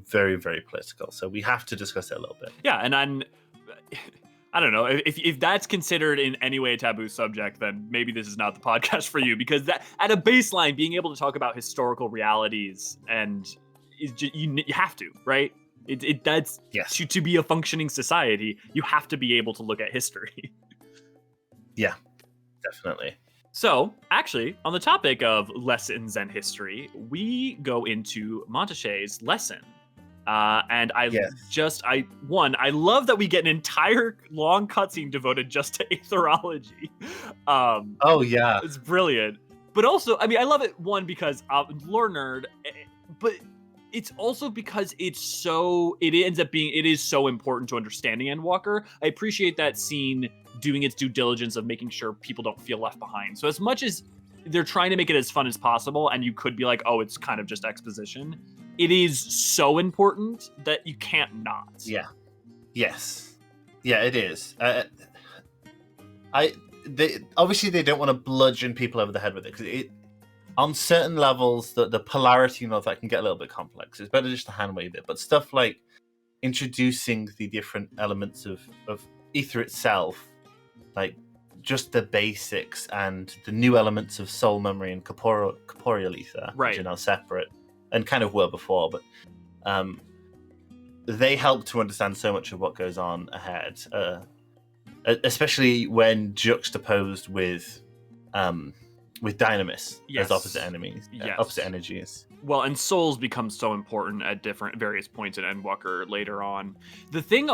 B: very, very political. So we have to discuss it a little bit.
A: Yeah, and I don't know if that's considered in any way a taboo subject, then maybe this is not the podcast for you, because that at a baseline, being able to talk about historical realities and you have to, right? That's
B: yes.
A: To be a functioning society, you have to be able to look at history.
B: Yeah, definitely.
A: So, actually, on the topic of lessons and history, we go into Monteché's lesson. And I love that we get an entire long cutscene devoted just to aetherology.
B: Oh, yeah.
A: It's brilliant. But also, I mean, I love it, one, because lore nerd, but it's also because it is so important to understanding Endwalker. I appreciate that scene doing its due diligence of making sure people don't feel left behind. So as much as they're trying to make it as fun as possible, and you could be like, oh, it's kind of just exposition, it is so important that you can't not.
B: Yeah. Yes. Yeah, it is. Obviously they don't want to bludgeon people over the head with it, because on certain levels the polarity of that can get a little bit complex. It's better just to hand wave it. But stuff like introducing the different elements of Aether itself, like just the basics and the new elements of soul memory and corporeal ether,
A: right,
B: which are now separate and kind of were before, but they help to understand so much of what goes on ahead, especially when juxtaposed with Dynamis as opposite enemies, opposite energies.
A: Well, and souls become so important at various points in Endwalker later on. The thing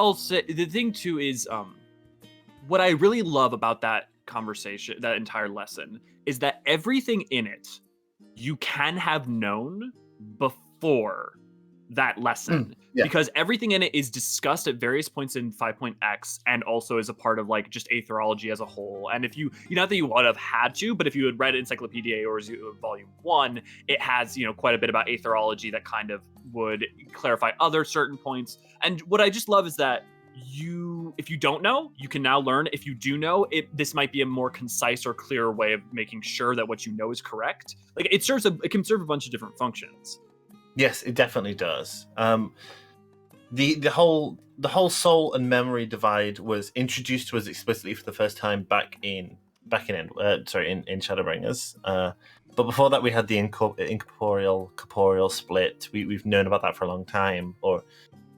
A: too is, what I really love about that conversation, that entire lesson, is that everything in it you can have known before that lesson, because everything in it is discussed at various points in 5.x, and also is a part of like just aetherology as a whole. And if you not that you would have had to, but if you had read Encyclopedia or Volume 1, it has quite a bit about aetherology that kind of would clarify other certain points. And what I just love is that if you don't know, you can now learn. If you do know, this might be a more concise or clearer way of making sure that what you know is correct. Like it can serve a bunch of different functions.
B: Yes, it definitely does. The whole soul and memory divide was introduced to us explicitly for the first time back in Shadowbringers. But before that, we had the incorporeal corporeal split. We've known about that for a long time, or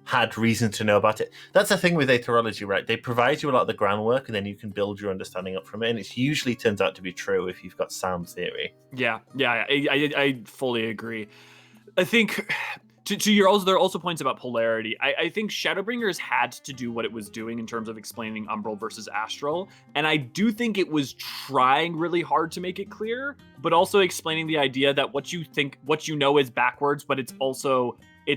B: had reason to know about it. That's the thing with aetherology, right? They provide you a lot of the groundwork, and then you can build your understanding up from it. And it usually turns out to be true if you've got sound theory.
A: Yeah, I fully agree. I think to your there are also points about polarity. I think Shadowbringers had to do what it was doing in terms of explaining Umbral versus Astral, and I do think it was trying really hard to make it clear, but also explaining the idea that what you know is backwards, but it's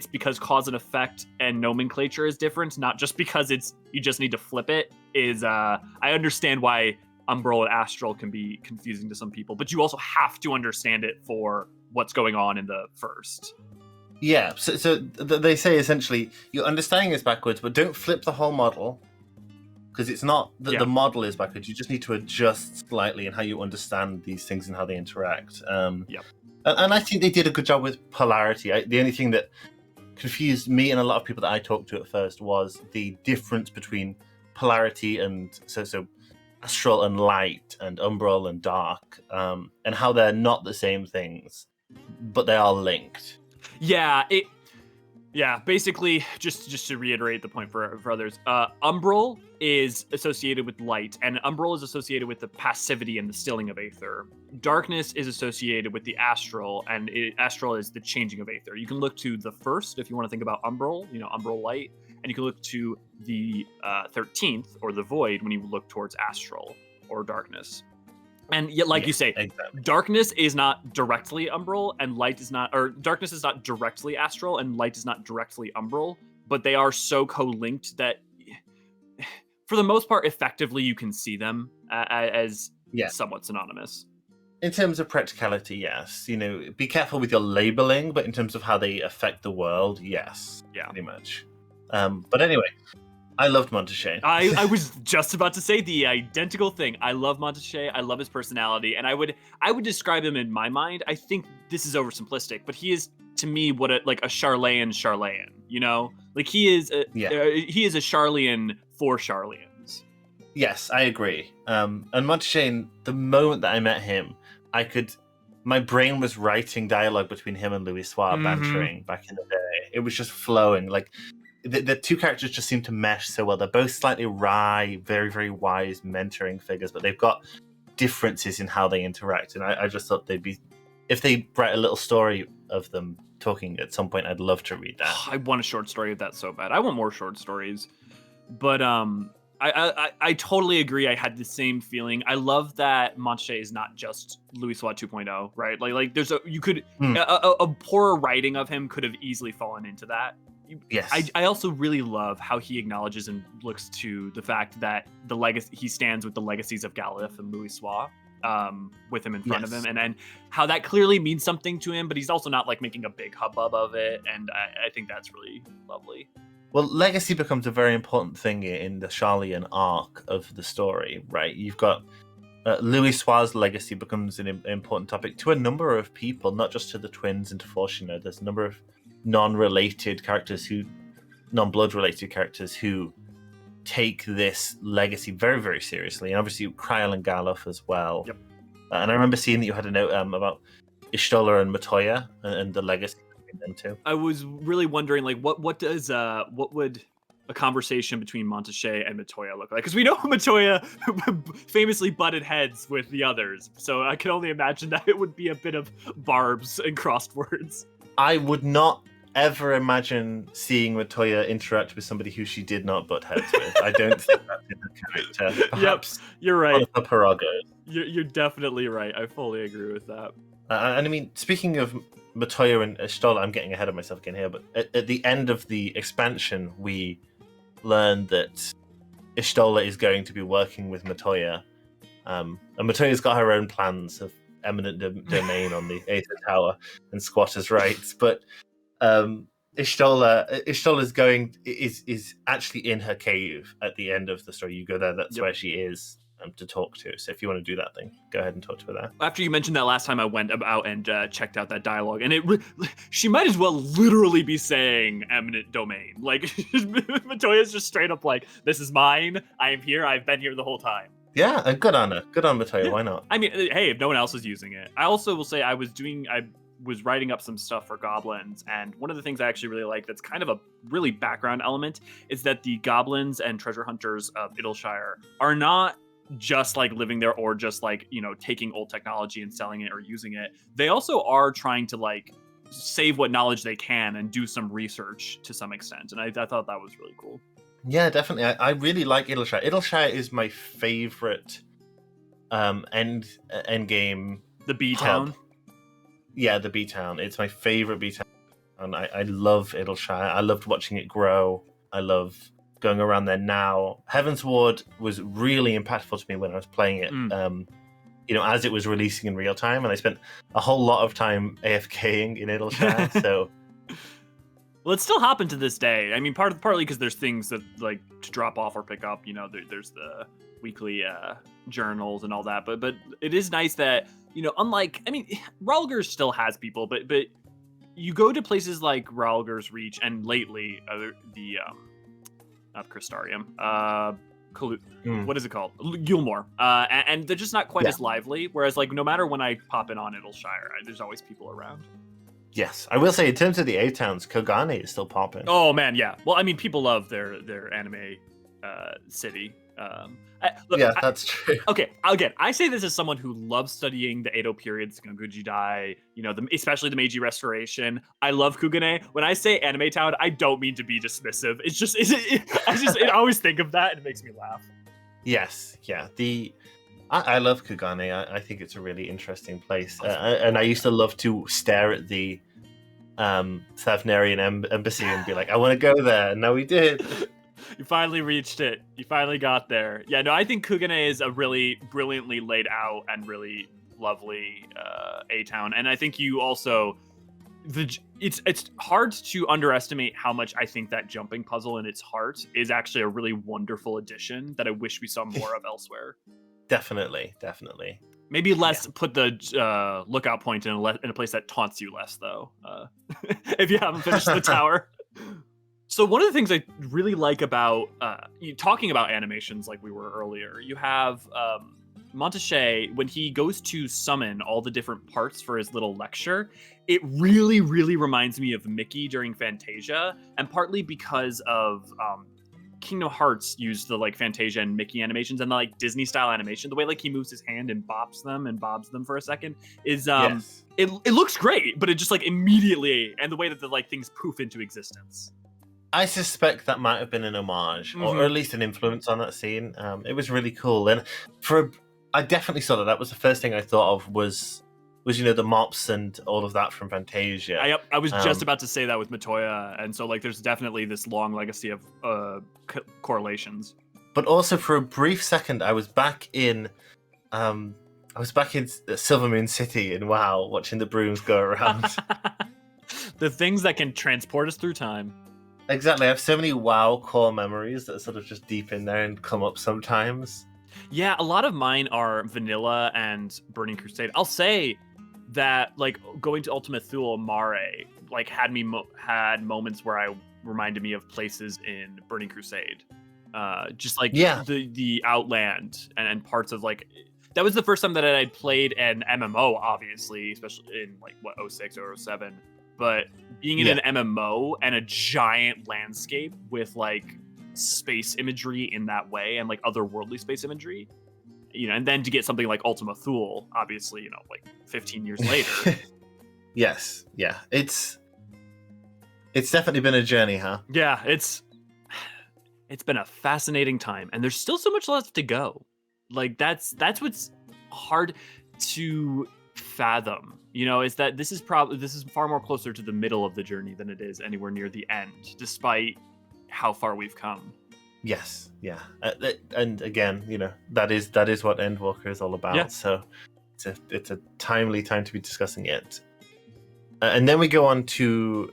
A: because cause and effect and nomenclature is different, not just because you just need to flip it. I understand why Umbral and Astral can be confusing to some people, but you also have to understand it for what's going on in the first.
B: Yeah, so they say essentially your understanding is backwards, but don't flip the whole model, because it's not that the model is backwards. You just need to adjust slightly in how you understand these things and how they interact. And I think they did a good job with polarity. The only thing that confused me and a lot of people that I talked to at first was the difference between polarity and so astral and light and umbral and dark, and how they're not the same things, but they are linked.
A: Basically, just to reiterate the point for others, Umbral is associated with light, and Umbral is associated with the passivity and the stilling of Aether. Darkness is associated with the Astral, and Astral is the changing of Aether. You can look to the first if you want to think about Umbral, Umbral light, and you can look to the 13th, or the Void, when you look towards Astral or darkness. And yet, you say, exactly. Darkness is not directly Umbral, and darkness is not directly Astral, and light is not directly Umbral, but they are so co-linked that, for the most part, effectively you can see them as somewhat synonymous.
B: In terms of practicality, yes. Be careful with your labeling, but in terms of how they affect the world, yes. Yeah. Pretty much. But anyway, I loved Montache.
A: I was just about to say the identical thing. I love Montache. I love his personality, and I would describe him in my mind. I think this is oversimplistic, but he is to me what a Charlayan. Like he is a Charlian for Charlians.
B: Yes, I agree. And Montache, the moment that I met him, my brain was writing dialogue between him and Louis Soir bantering back in the day. It was just flowing. Like the two characters just seem to mesh so well. They're both slightly wry, very, very wise mentoring figures, but they've got differences in how they interact. And I just thought if they write a little story of them talking at some point, I'd love to read that.
A: I want a short story of that so bad. I want more short stories. But I totally agree. I had the same feeling. I love that Montache is not just Louis Soir 2.0, right? Like there's a poorer writing of him could have easily fallen into that.
B: Yes.
A: I also really love how he acknowledges and looks to the fact that the legacy he stands with the legacies of Galif and Louis Soir, with him in front of him, and how that clearly means something to him, but he's also not like making a big hubbub of it, and I think that's really lovely.
B: Well, legacy becomes a very important thing in the Charlian arc of the story, right? You've got Louis Soir's legacy becomes an important topic to a number of people, not just to the twins and to Fortuna. There's a number of non-blood-related characters who take this legacy very, very seriously, and obviously Kryl and Galuf as well.
A: Yep.
B: And I remember seeing that you had a note about Y'shtola and Matoya and the legacy between them two.
A: I was really wondering, like, what would a conversation between Montache and Matoya look like? Because we know Matoya famously butted heads with the others, so I can only imagine that it would be a bit of barbs and crossed words.
B: I would not ever imagine seeing Matoya interact with somebody who she did not butt heads with. I don't think that's in the character. Perhaps
A: you're right.
B: One of the Paragos.
A: You're definitely right. I fully agree with that.
B: And I mean, speaking of Matoya and Y'shtola, I'm getting ahead of myself again here, but at the end of the expansion, we learned that Y'shtola is going to be working with Matoya. And Matoya's got her own plans of eminent domain on the Aether Tower and squatters' rights, but Y'shtola is actually in her cave at the end of the story. You go there, that's where she is to talk to. So if you want to do that thing, go ahead and talk to her there.
A: After you mentioned that last time, I went out and checked out that dialogue, and she might as well literally be saying eminent domain. Like, Matoya's just straight up like, this is mine, I am here, I've been here the whole time.
B: Yeah, and good on her. Good on Matoya, why not?
A: I mean, hey, if no one else is using it. I also will say I was writing up some stuff for goblins, and one of the things I actually really like that's kind of a really background element is that the goblins and treasure hunters of Idleshire are not just like living there or just like, you know, taking old technology and selling it or using it. They also are trying to like save what knowledge they can and do some research to some extent, and I thought that was really cool.
B: Yeah, definitely. I really like Idleshire. Idleshire is my favorite end game.
A: The B town.
B: Yeah, the B town. It's my favorite B town, and I love Idleshire. I loved watching it grow. I love going around there now. Heaven's Ward was really impactful to me when I was playing it. You know, as it was releasing in real time, and I spent a whole lot of time AFKing in Idleshire. So.
A: Well, it's still happened to this day. I mean, partly because there's things that like to drop off or pick up. You know, there's the weekly journals and all that. But it is nice that, you know, unlike, I mean, Ralgers still has people, but you go to places like Ralgers Reach and lately the not Crystarium, what is it called? Gilmore. And they're just not quite as lively. Whereas like no matter when I pop in on Idleshire, there's always people around.
B: Yes, I will say in terms of the A-towns, Kogane is still popping.
A: Oh man, yeah. Well, I mean, people love their anime city.
B: That's true.
A: Okay, again, I say this as someone who loves studying the Edo period, Sengoku Dai, you know, especially the Meiji Restoration. I love Kugane. When I say anime town, I don't mean to be dismissive. It's just, I always think of that and it makes me laugh.
B: Yes, yeah. I love Kugane. I think it's a really interesting place. And I used to love to stare at the Thavnarian embassy and be like, I want to go there. And now we did.
A: You finally reached it. You finally got there. Yeah, no, I think Kugane is a really brilliantly laid out and really lovely A-town. And I think you also... It's hard to underestimate how much I think that jumping puzzle in its heart is actually a really wonderful addition that I wish we saw more of elsewhere.
B: Definitely.
A: Maybe put the lookout point in a place that taunts you less, though, if you haven't finished the tower. So one of the things I really like about talking about animations like we were earlier, you have Montache, when he goes to summon all the different parts for his little lecture, it really, really reminds me of Mickey during Fantasia, and partly because of... Kingdom Hearts used the like Fantasia and Mickey animations and the like Disney style animation. The way like he moves his hand and bops them and bobs them for a second is it looks great, but it just like immediately, and the way that the like things poof into existence.
B: I suspect that might have been an homage or at least an influence on that scene. It was really cool, and I definitely saw that was the first thing I thought of was was the mops and all of that from Fantasia.
A: I was just about to say that with Matoya, and so like there's definitely this long legacy of correlations.
B: But also for a brief second, I was back in Silver Moon City in WoW, watching the brooms go around.
A: The things that can transport us through time.
B: Exactly. I have so many WoW core memories that are sort of just deep in there and come up sometimes.
A: Yeah, a lot of mine are vanilla and Burning Crusade. I'll say that like going to Ultima Thule Mare like had moments where I reminded me of places in Burning Crusade. Just like the Outland and parts of like that was the first time that I'd played an MMO, obviously, especially in like 06 or 07. But being in an MMO and a giant landscape with like space imagery in that way and like otherworldly space imagery, and then to get something like Ultima Thule, obviously, like 15 years later.
B: Yes, yeah, it's definitely been a journey, huh?
A: Yeah, it's been a fascinating time, and there's still so much left to go. Like that's what's hard to fathom, is that this is far more closer to the middle of the journey than it is anywhere near the end, despite how far we've come.
B: Yes, yeah, and again, that is what Endwalker is all about. Yeah. So it's a timely time to be discussing it. And then we go on to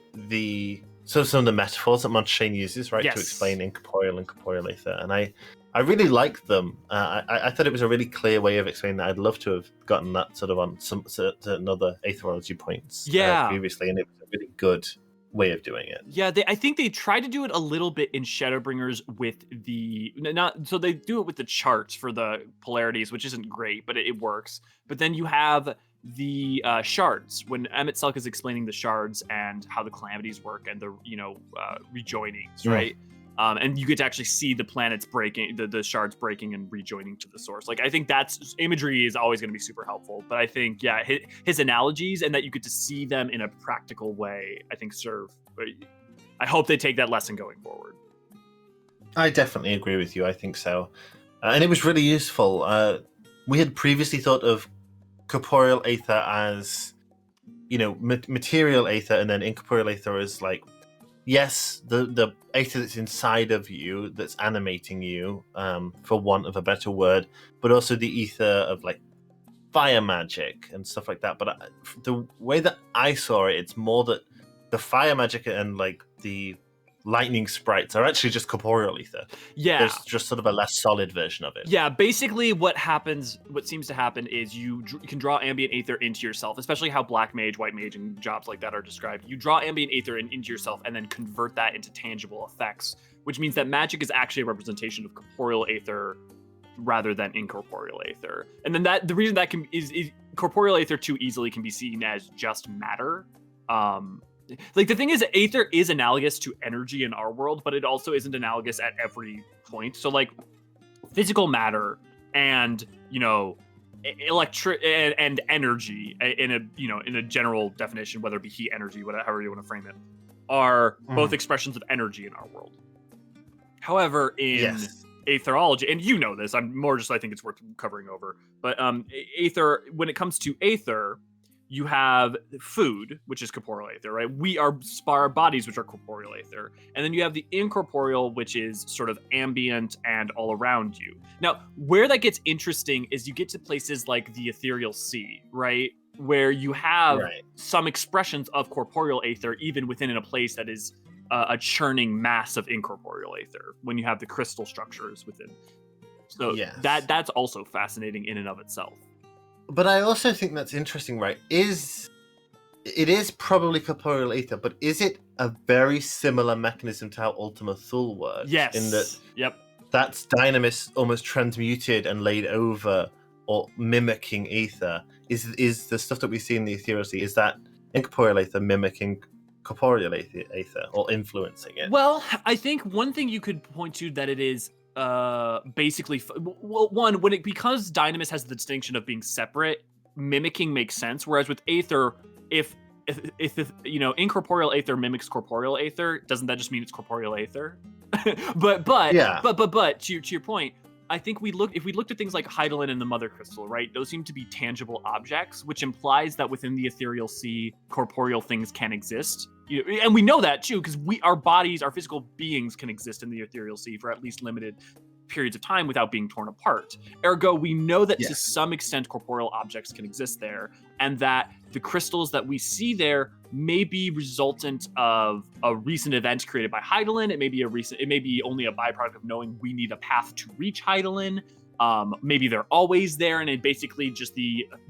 B: some of the metaphors that Montaigne uses, right, to explain incorporeal and corporeal aether, and I really liked them. I thought it was a really clear way of explaining that. I'd love to have gotten that sort of on some certain other aetherology points previously, and it was a really good way of doing it.
A: Yeah, I think they try to do it a little bit in Shadowbringers with so they do it with the charts for the polarities, which isn't great, but it works. But then you have the shards when Emmett Selk is explaining the shards and how the calamities work and the rejoinings, right? And you get to actually see the planets breaking, the shards breaking and rejoining to the source. Like, I think that's imagery is always going to be super helpful. But I think, his analogies and that you get to see them in a practical way, I think serve. I hope they take that lesson going forward.
B: I definitely agree with you. I think so. And it was really useful. We had previously thought of corporeal aether as, material aether, and then incorporeal aether as like, yes, the aether that's inside of you, that's animating you, for want of a better word, but also the ether of like fire magic and stuff like that. But the way that I saw it, it's more that the fire magic and like the lightning sprites are actually just corporeal ether.
A: Yeah.
B: There's just sort of a less solid version of it.
A: Yeah, basically what seems to happen is you can draw ambient aether into yourself, especially how black mage, white mage, and jobs like that are described. You draw ambient aether into yourself and then convert that into tangible effects, which means that magic is actually a representation of corporeal aether rather than incorporeal aether. And then the reason that is corporeal aether too easily can be seen as just matter. Like, the thing is, aether is analogous to energy in our world, but it also isn't analogous at every point. So, like, physical matter and, electric and energy in a general definition, whether it be heat, energy, however you want to frame it, are both expressions of energy in our world. However, in aetherology, and this, I'm more just, I think it's worth covering over, but aether, when it comes to aether, you have food, which is corporeal aether, right? Our bodies, which are corporeal aether. And then you have the incorporeal, which is sort of ambient and all around you. Now, where that gets interesting is you get to places like the ethereal sea, right? Where you have some expressions of corporeal aether, even within a place that is a churning mass of incorporeal aether, when you have the crystal structures within. So that's also fascinating in and of itself.
B: But I also think that's interesting, right? It is probably corporeal aether, but is it a very similar mechanism to how Ultima Thule works?
A: Yes.
B: In that, that's Dynamis almost transmuted and laid over or mimicking aether. Is the stuff that we see in the ethereal sea, is that incorporeal aether mimicking corporeal aether or influencing it?
A: Well, I think one thing you could point to that it is basically, one, because Dynamis has the distinction of being separate, mimicking makes sense. Whereas with aether, if incorporeal aether mimics corporeal aether, doesn't that just mean it's corporeal aether? but to your point, I think if we looked at things like Hydaelyn and the Mother Crystal, right? Those seem to be tangible objects, which implies that within the ethereal sea, corporeal things can exist. And we know that too, because our bodies, our physical beings can exist in the ethereal sea for at least limited periods of time without being torn apart. Ergo, we know that to some extent corporeal objects can exist there, and that the crystals that we see there may be resultant of a recent event created by Hydaelyn. It may be only a byproduct of knowing we need a path to reach Hydaelyn. Maybe they're always there, and it basically just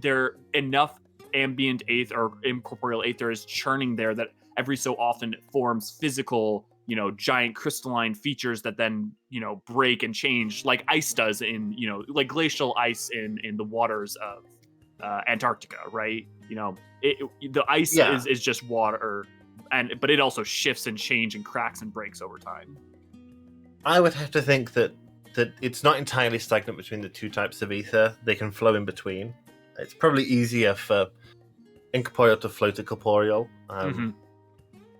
A: they're enough ambient aether or incorporeal aether is churning there that every so often it forms physical, giant crystalline features that then, break and change like ice does in, like glacial ice in the waters of Antarctica, right? The ice is just water, but it also shifts and changes and cracks and breaks over time.
B: I would have to think that it's not entirely stagnant between the two types of ether. They can flow in between. It's probably easier for incorporeal to flow to corporeal.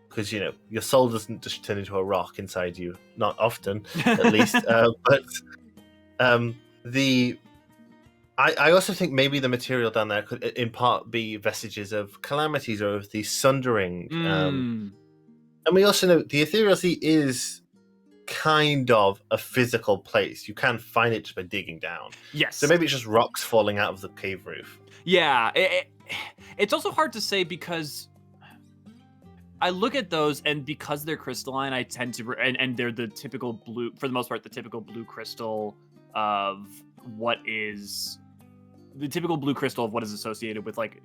B: Because your soul doesn't just turn into a rock inside you, not often, at least. But I also think maybe the material down there could, in part, be vestiges of calamities or of the sundering. And we also know the ethereal sea is kind of a physical place. You can find it just by digging down.
A: Yes.
B: So maybe it's just rocks falling out of the cave roof.
A: Yeah. It's also hard to say because I look at those, and because they're crystalline, I tend to, and they're the typical blue, for the most part, the typical blue crystal of what is associated with like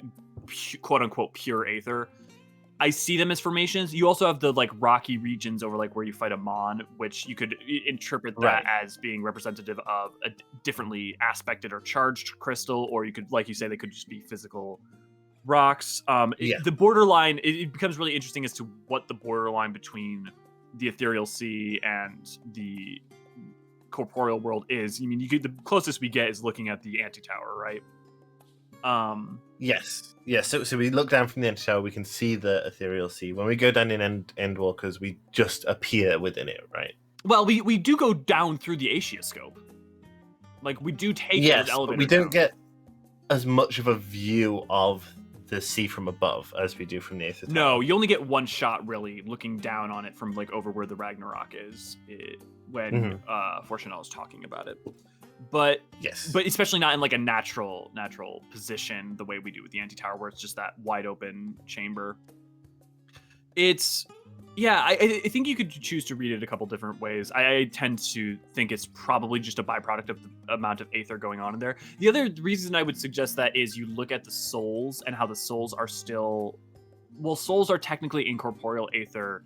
A: quote unquote pure aether. I see them as formations. You also have the like rocky regions over like where you fight a mon, which you could interpret that as being representative of a differently aspected or charged crystal, or you could, like you say, they could just be physical rocks. The borderline, it becomes really interesting as to what the borderline between the ethereal sea and the corporeal world is. I mean, the closest we get is looking at the antitower, right?
B: Yes. So we look down from the antitower, we can see the ethereal sea. When we go down in Endwalkers, we just appear within it, right?
A: Well, we do go down through the Aetioscope. Like, we do take those elevators
B: but we don't
A: down.
B: get as much of a view of the sea from above as we do from the Aether Tower.
A: No, you only get one shot really looking down on it from like over where the Ragnarok is when Fortunel is talking about it. But especially not in like a natural position the way we do with the Antitower, where it's just that wide open chamber. I think you could choose to read it a couple different ways. I tend to think it's probably just a byproduct of the amount of aether going on in there. The other reason I would suggest that is you look at the souls and how the souls are souls are technically incorporeal aether.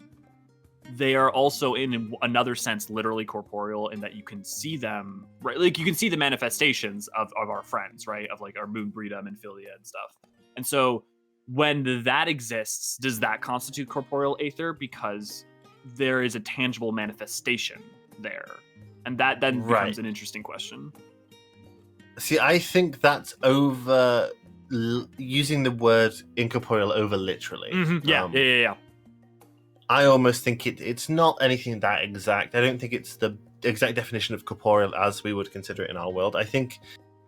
A: They are also, in another sense, literally corporeal in that you can see them, right? Like, you can see the manifestations of our friends, right? Of like our Moonbreedom and Philia and stuff. And so when that exists, does that constitute corporeal aether? Because there is a tangible manifestation there. And that then becomes an interesting question.
B: See, I think that's over using the word incorporeal over literally.
A: Mm-hmm. Yeah.
B: I almost think it's not anything that exact. I don't think it's the exact definition of corporeal as we would consider it in our world. I think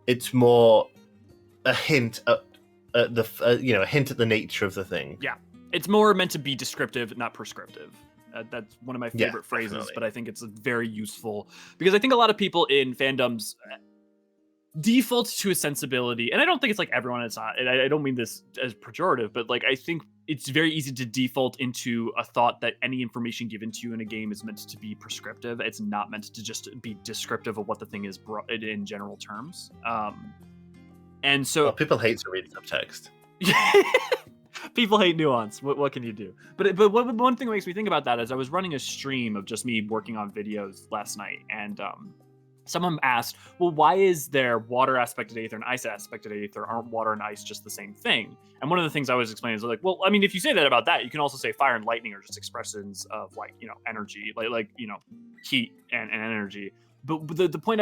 B: it's more a hint at a hint at the nature of the thing.
A: Yeah, it's more meant to be descriptive, not prescriptive. That's one of my favorite phrases, definitely. But I think it's very useful because I think a lot of people in fandoms default to a sensibility, and I don't think it's like everyone. It's not. And I don't mean this as pejorative, but like I think it's very easy to default into a thought that any information given to you in a game is meant to be prescriptive. It's not meant to just be descriptive of what the thing is in general terms. And so
B: people hate to read subtext.
A: People hate nuance. What can you do? But one thing that makes me think about that is I was running a stream of just me working on videos last night, and someone asked, well, why is there water aspected aether and ice aspected aether? Aren't water and ice just the same thing? And one of the things I was explaining is like, well, I mean, if you say that about that, you can also say fire and lightning are just expressions of like, energy, like heat and energy. But the point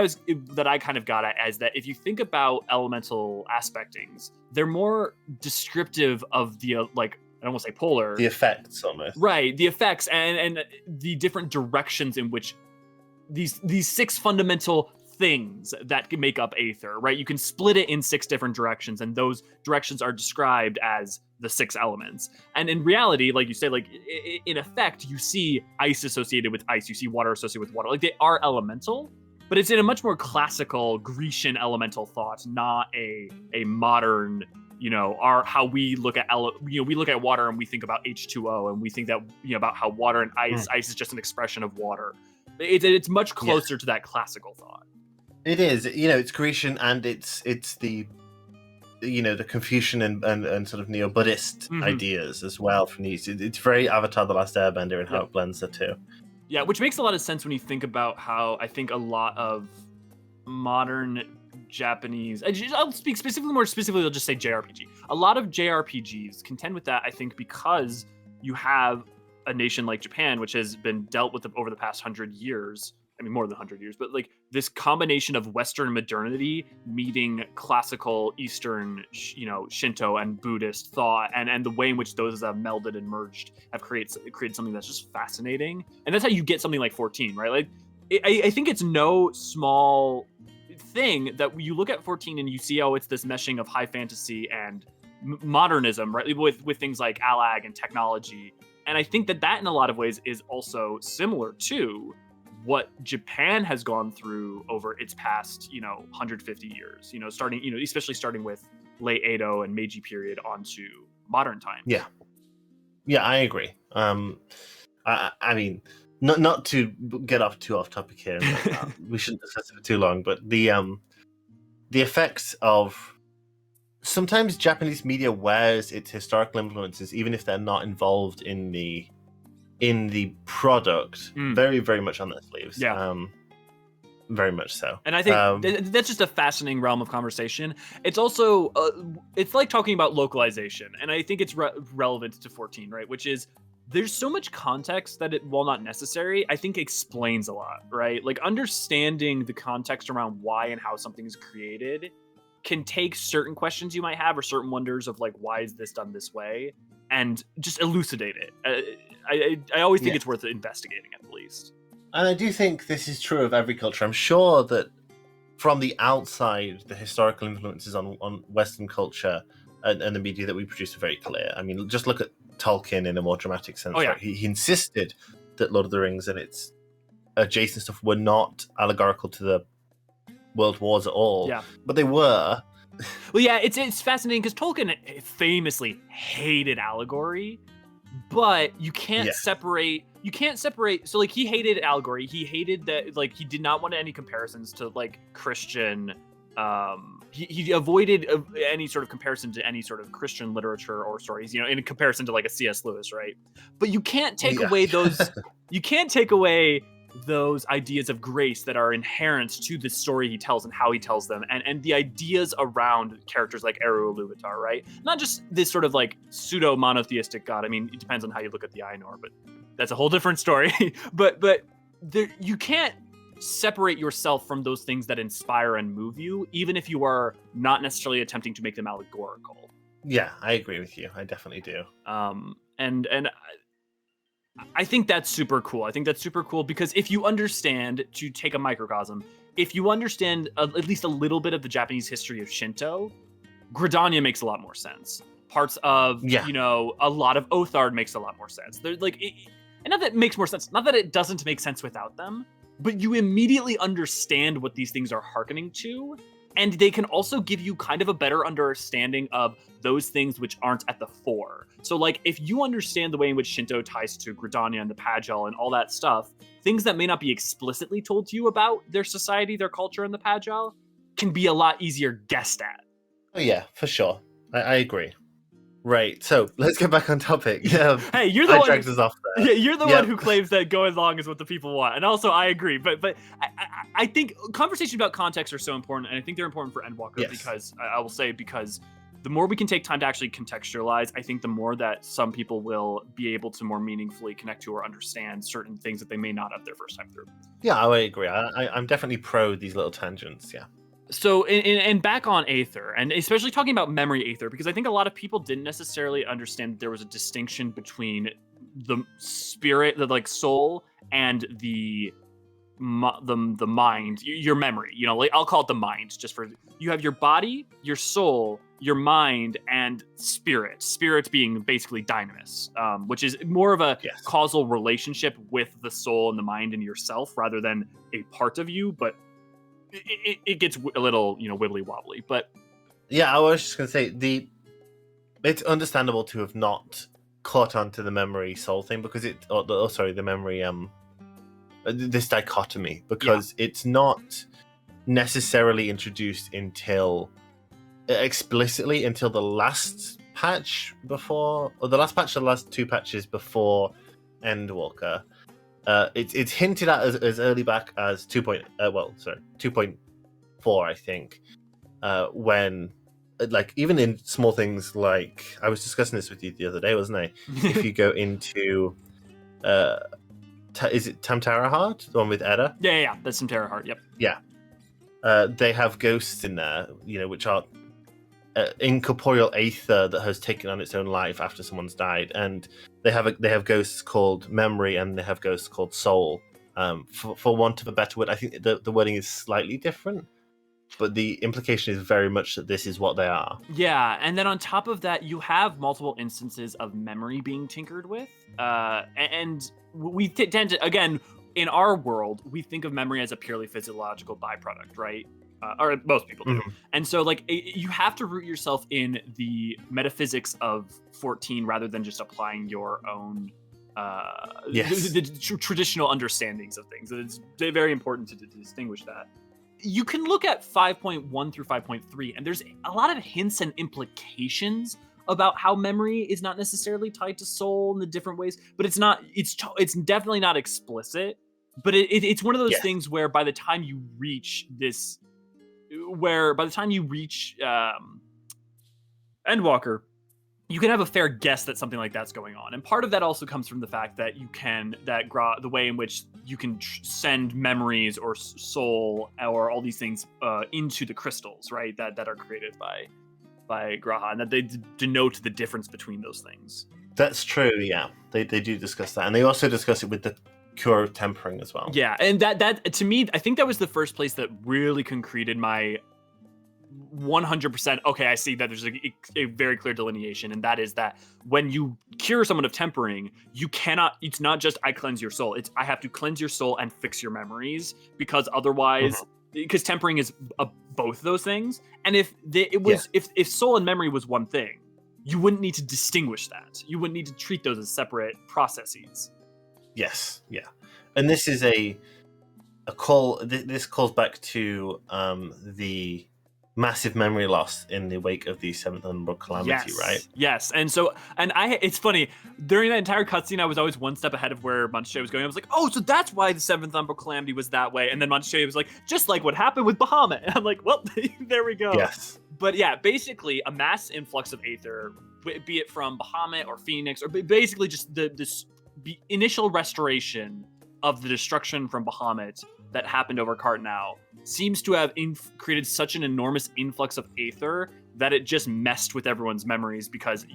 A: that I kind of got at is that if you think about elemental aspectings, they're more descriptive of the like, I don't want to say polar.
B: The effects almost.
A: Right, the effects and the different directions in which these 6 fundamental things that can make up Aether, right? You can split it in 6 different directions, and those directions are described as the 6 elements. And in reality, like you say, like in effect, you see ice associated with ice, you see water associated with water. Like they are elemental, but it's in a much more classical Grecian elemental thought, not a modern, how we look at we look at water and we think about H2O, and we think that about how water and ice is just an expression of water. It's much closer to that classical thought.
B: It is, it's Grecian, and it's the the Confucian and sort of neo-Buddhist ideas as well from these. It's very Avatar: The Last Airbender and how it blends the two.
A: Yeah, which makes a lot of sense when you think about how I think a lot of modern Japanese, I'll speak more specifically, I'll just say JRPG. A lot of JRPGs contend with that, I think, because you have a nation like Japan, which has been dealt with over the past 100 years. I mean, more than 100 years, but like this combination of Western modernity meeting classical Eastern, Shinto and Buddhist thought, and the way in which those have melded and merged have created something that's just fascinating. And that's how you get something like 14, right? Like, I think it's no small thing that you look at 14 and you see, it's this meshing of high fantasy and modernism, right? With things like Alag and technology. And I think that in a lot of ways is also similar to what Japan has gone through over its past, 150 years, especially starting with late Edo and Meiji period onto modern times.
B: Yeah, I agree. I mean, not to get off topic here, we shouldn't discuss it for too long, but the effects of sometimes Japanese media wears its historical influences, even if they're not involved in the product, very, very much on their sleeves. Very much so.
A: And I think that's just a fascinating realm of conversation. It's also, it's like talking about localization. And I think it's relevant to 14, right? Which is, there's so much context that it, while not necessary, I think explains a lot, right? Like understanding the context around why and how something is created can take certain questions you might have or certain wonders of like, why is this done this way? And just elucidate it. I always think it's worth investigating at the least.
B: And I do think this is true of every culture. I'm sure that from the outside, the historical influences on Western culture and the media that we produce are very clear. I mean, just look at Tolkien in a more dramatic sense. Right? He insisted that Lord of the Rings and its adjacent stuff were not allegorical to the world wars at all. Yeah. But they were.
A: Well, yeah, it's fascinating because Tolkien famously hated allegory, but you can't separate. You can't separate. So, like, he hated allegory. He hated that. Like, he did not want any comparisons to like Christian. He avoided any sort of comparison to any sort of Christian literature or stories. In comparison to like a C.S. Lewis, right? But you can't take away those. You can't take away those ideas of grace that are inherent to the story he tells and how he tells them, and the ideas around characters like Eru Iluvatar, right? Not just this sort of like pseudo monotheistic god. I mean, it depends on how you look at the Ainur, but that's a whole different story. but there, you can't separate yourself from those things that inspire and move you, even if you are not necessarily attempting to make them allegorical.
B: Yeah, I agree with you. I definitely do.
A: And I think that's super cool. I think that's super cool because if you understand, to take a microcosm, if you understand at least a little bit of the Japanese history of Shinto, Gridania makes a lot more sense. Parts of, a lot of Othard makes a lot more sense. They're like, and not that it makes more sense, not that it doesn't make sense without them, but you immediately understand what these things are hearkening to. And they can also give you kind of a better understanding of those things which aren't at the fore. So, like, if you understand the way in which Shinto ties to Gridania and the Pagel and all that stuff, things that may not be explicitly told to you about their society, their culture, and the Pagel can be a lot easier guessed at.
B: Oh, yeah, for sure. I agree. Right, so let's get back on topic. Yeah,
A: hey, you're the one.
B: Dragged us off there.
A: Yeah, you're the one who claims that going long is what the people want, and also I agree. But I think conversations about context are so important, and I think they're important for Endwalker because I will say because the more we can take time to actually contextualize, I think the more that some people will be able to more meaningfully connect to or understand certain things that they may not have their first time through.
B: Yeah, I agree. I'm definitely pro these little tangents. Yeah.
A: So, and back on Aether, and especially talking about memory Aether, because I think a lot of people didn't necessarily understand that there was a distinction between the spirit, the like soul, and the the mind, your memory. You know, like I'll call it the mind, just for you have your body, your soul, your mind, and spirit. Spirit being basically dynamis, which is more of a
B: Yes.
A: causal relationship with the soul and the mind and yourself rather than a part of you. But it gets a little, wibbly wobbly. But
B: yeah, I was just gonna say it's understandable to have not caught on to the memory soul thing because the memory this dichotomy, because it's not necessarily introduced until explicitly until the last patch before, or the last two patches before Endwalker. It's hinted at as early back as 2.4, I think, when like even in small things like I was discussing this with you the other day, wasn't I? If you go into is it Tamtara Heart, the one with Edda?
A: Yeah, that's some Terra Heart. Yep.
B: Yeah, they have ghosts in there, which are incorporeal Aether that has taken on its own life after someone's died, and they have ghosts called Memory and they have ghosts called Soul. For want of a better word, I think the wording is slightly different, but the implication is very much that this is what they are.
A: Yeah, and then on top of that, you have multiple instances of memory being tinkered with, and we tend to, again, in our world, we think of memory as a purely physiological byproduct, right? Or most people do.
B: Mhm.
A: And so, like, you have to root yourself in the metaphysics of 14 rather than just applying your own
B: Yes.
A: the traditional understandings of things. It's very important to distinguish that. You can look at 5.1 through 5.3, and there's a lot of hints and implications about how memory is not necessarily tied to soul in the different ways, but it's definitely not explicit. But it's one of those
B: Yes.
A: things where by the time you reach Endwalker, you can have a fair guess that something like that's going on. And part of that also comes from the fact that the way in which you can send memories or soul or all these things into the crystals, right? That are created by Graha, and that they denote the difference between those things.
B: That's true, yeah. They do discuss that. And they also discuss it with the cure of tempering as well.
A: Yeah, and that to me, I think that was the first place that really concreted my 100%. Okay, I see that there's a very clear delineation, and that is that when you cure someone of tempering, you cannot. It's not just I cleanse your soul. It's I have to cleanse your soul and fix your memories, because otherwise, because tempering is both those things. And if soul and memory was one thing, you wouldn't need to distinguish that. You wouldn't need to treat those as separate processes.
B: Yes, yeah. And this is a call. This calls back to the massive memory loss in the wake of the Seventh Umbral Calamity, right?
A: Yes, it's funny, during that entire cutscene, I was always one step ahead of where Monticello was going. I was like, oh, so that's why the Seventh Umbral Calamity was that way. And then Monticello was like, just like what happened with Bahamut. And I'm like, well, there we go.
B: Yes.
A: But yeah, basically a mass influx of Aether, be it from Bahamut or Phoenix, or basically just this initial restoration of the destruction from Bahamut that happened over Cartnau, seems to have created such an enormous influx of Aether that it just messed with everyone's memories, because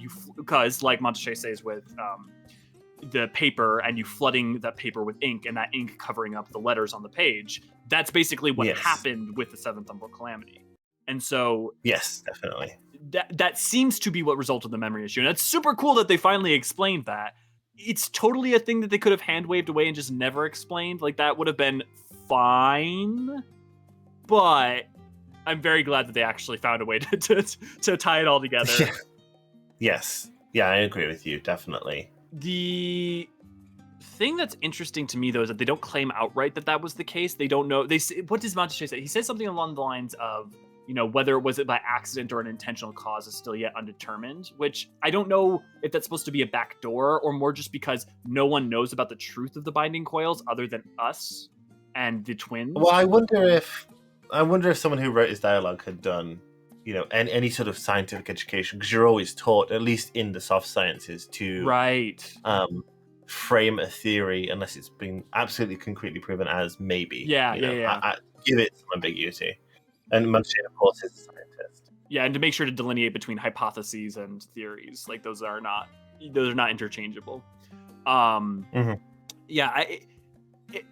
A: like Montache says with the paper, and you flooding that paper with ink, and that ink covering up the letters on the page. That's basically what happened with the Seventh Umbral Calamity. And so
B: yes, definitely,
A: that seems to be what resulted in the memory issue. And it's super cool that they finally explained that. It's totally a thing that they could have hand waved away and just never explained. Like, that would have been fine, but I'm very glad that they actually found a way to tie it all together.
B: Yes. Yeah, I agree with you, definitely.
A: The thing that's interesting to me, though, is that they don't claim outright that was the case. They don't know. What does Montache say? He says something along the lines of, whether it was by accident or an intentional cause is still yet undetermined, which I don't know if that's supposed to be a backdoor or more just because no one knows about the truth of the binding coils other than us and the twins.
B: Well, I wonder if someone who wrote his dialogue had done, any sort of scientific education, because you're always taught, at least in the soft sciences, to frame a theory unless it's been absolutely concretely proven as maybe. I give it some ambiguity. And Montache, of course, is a scientist.
A: Yeah, and to make sure to delineate between hypotheses and theories, like those are not interchangeable. Yeah,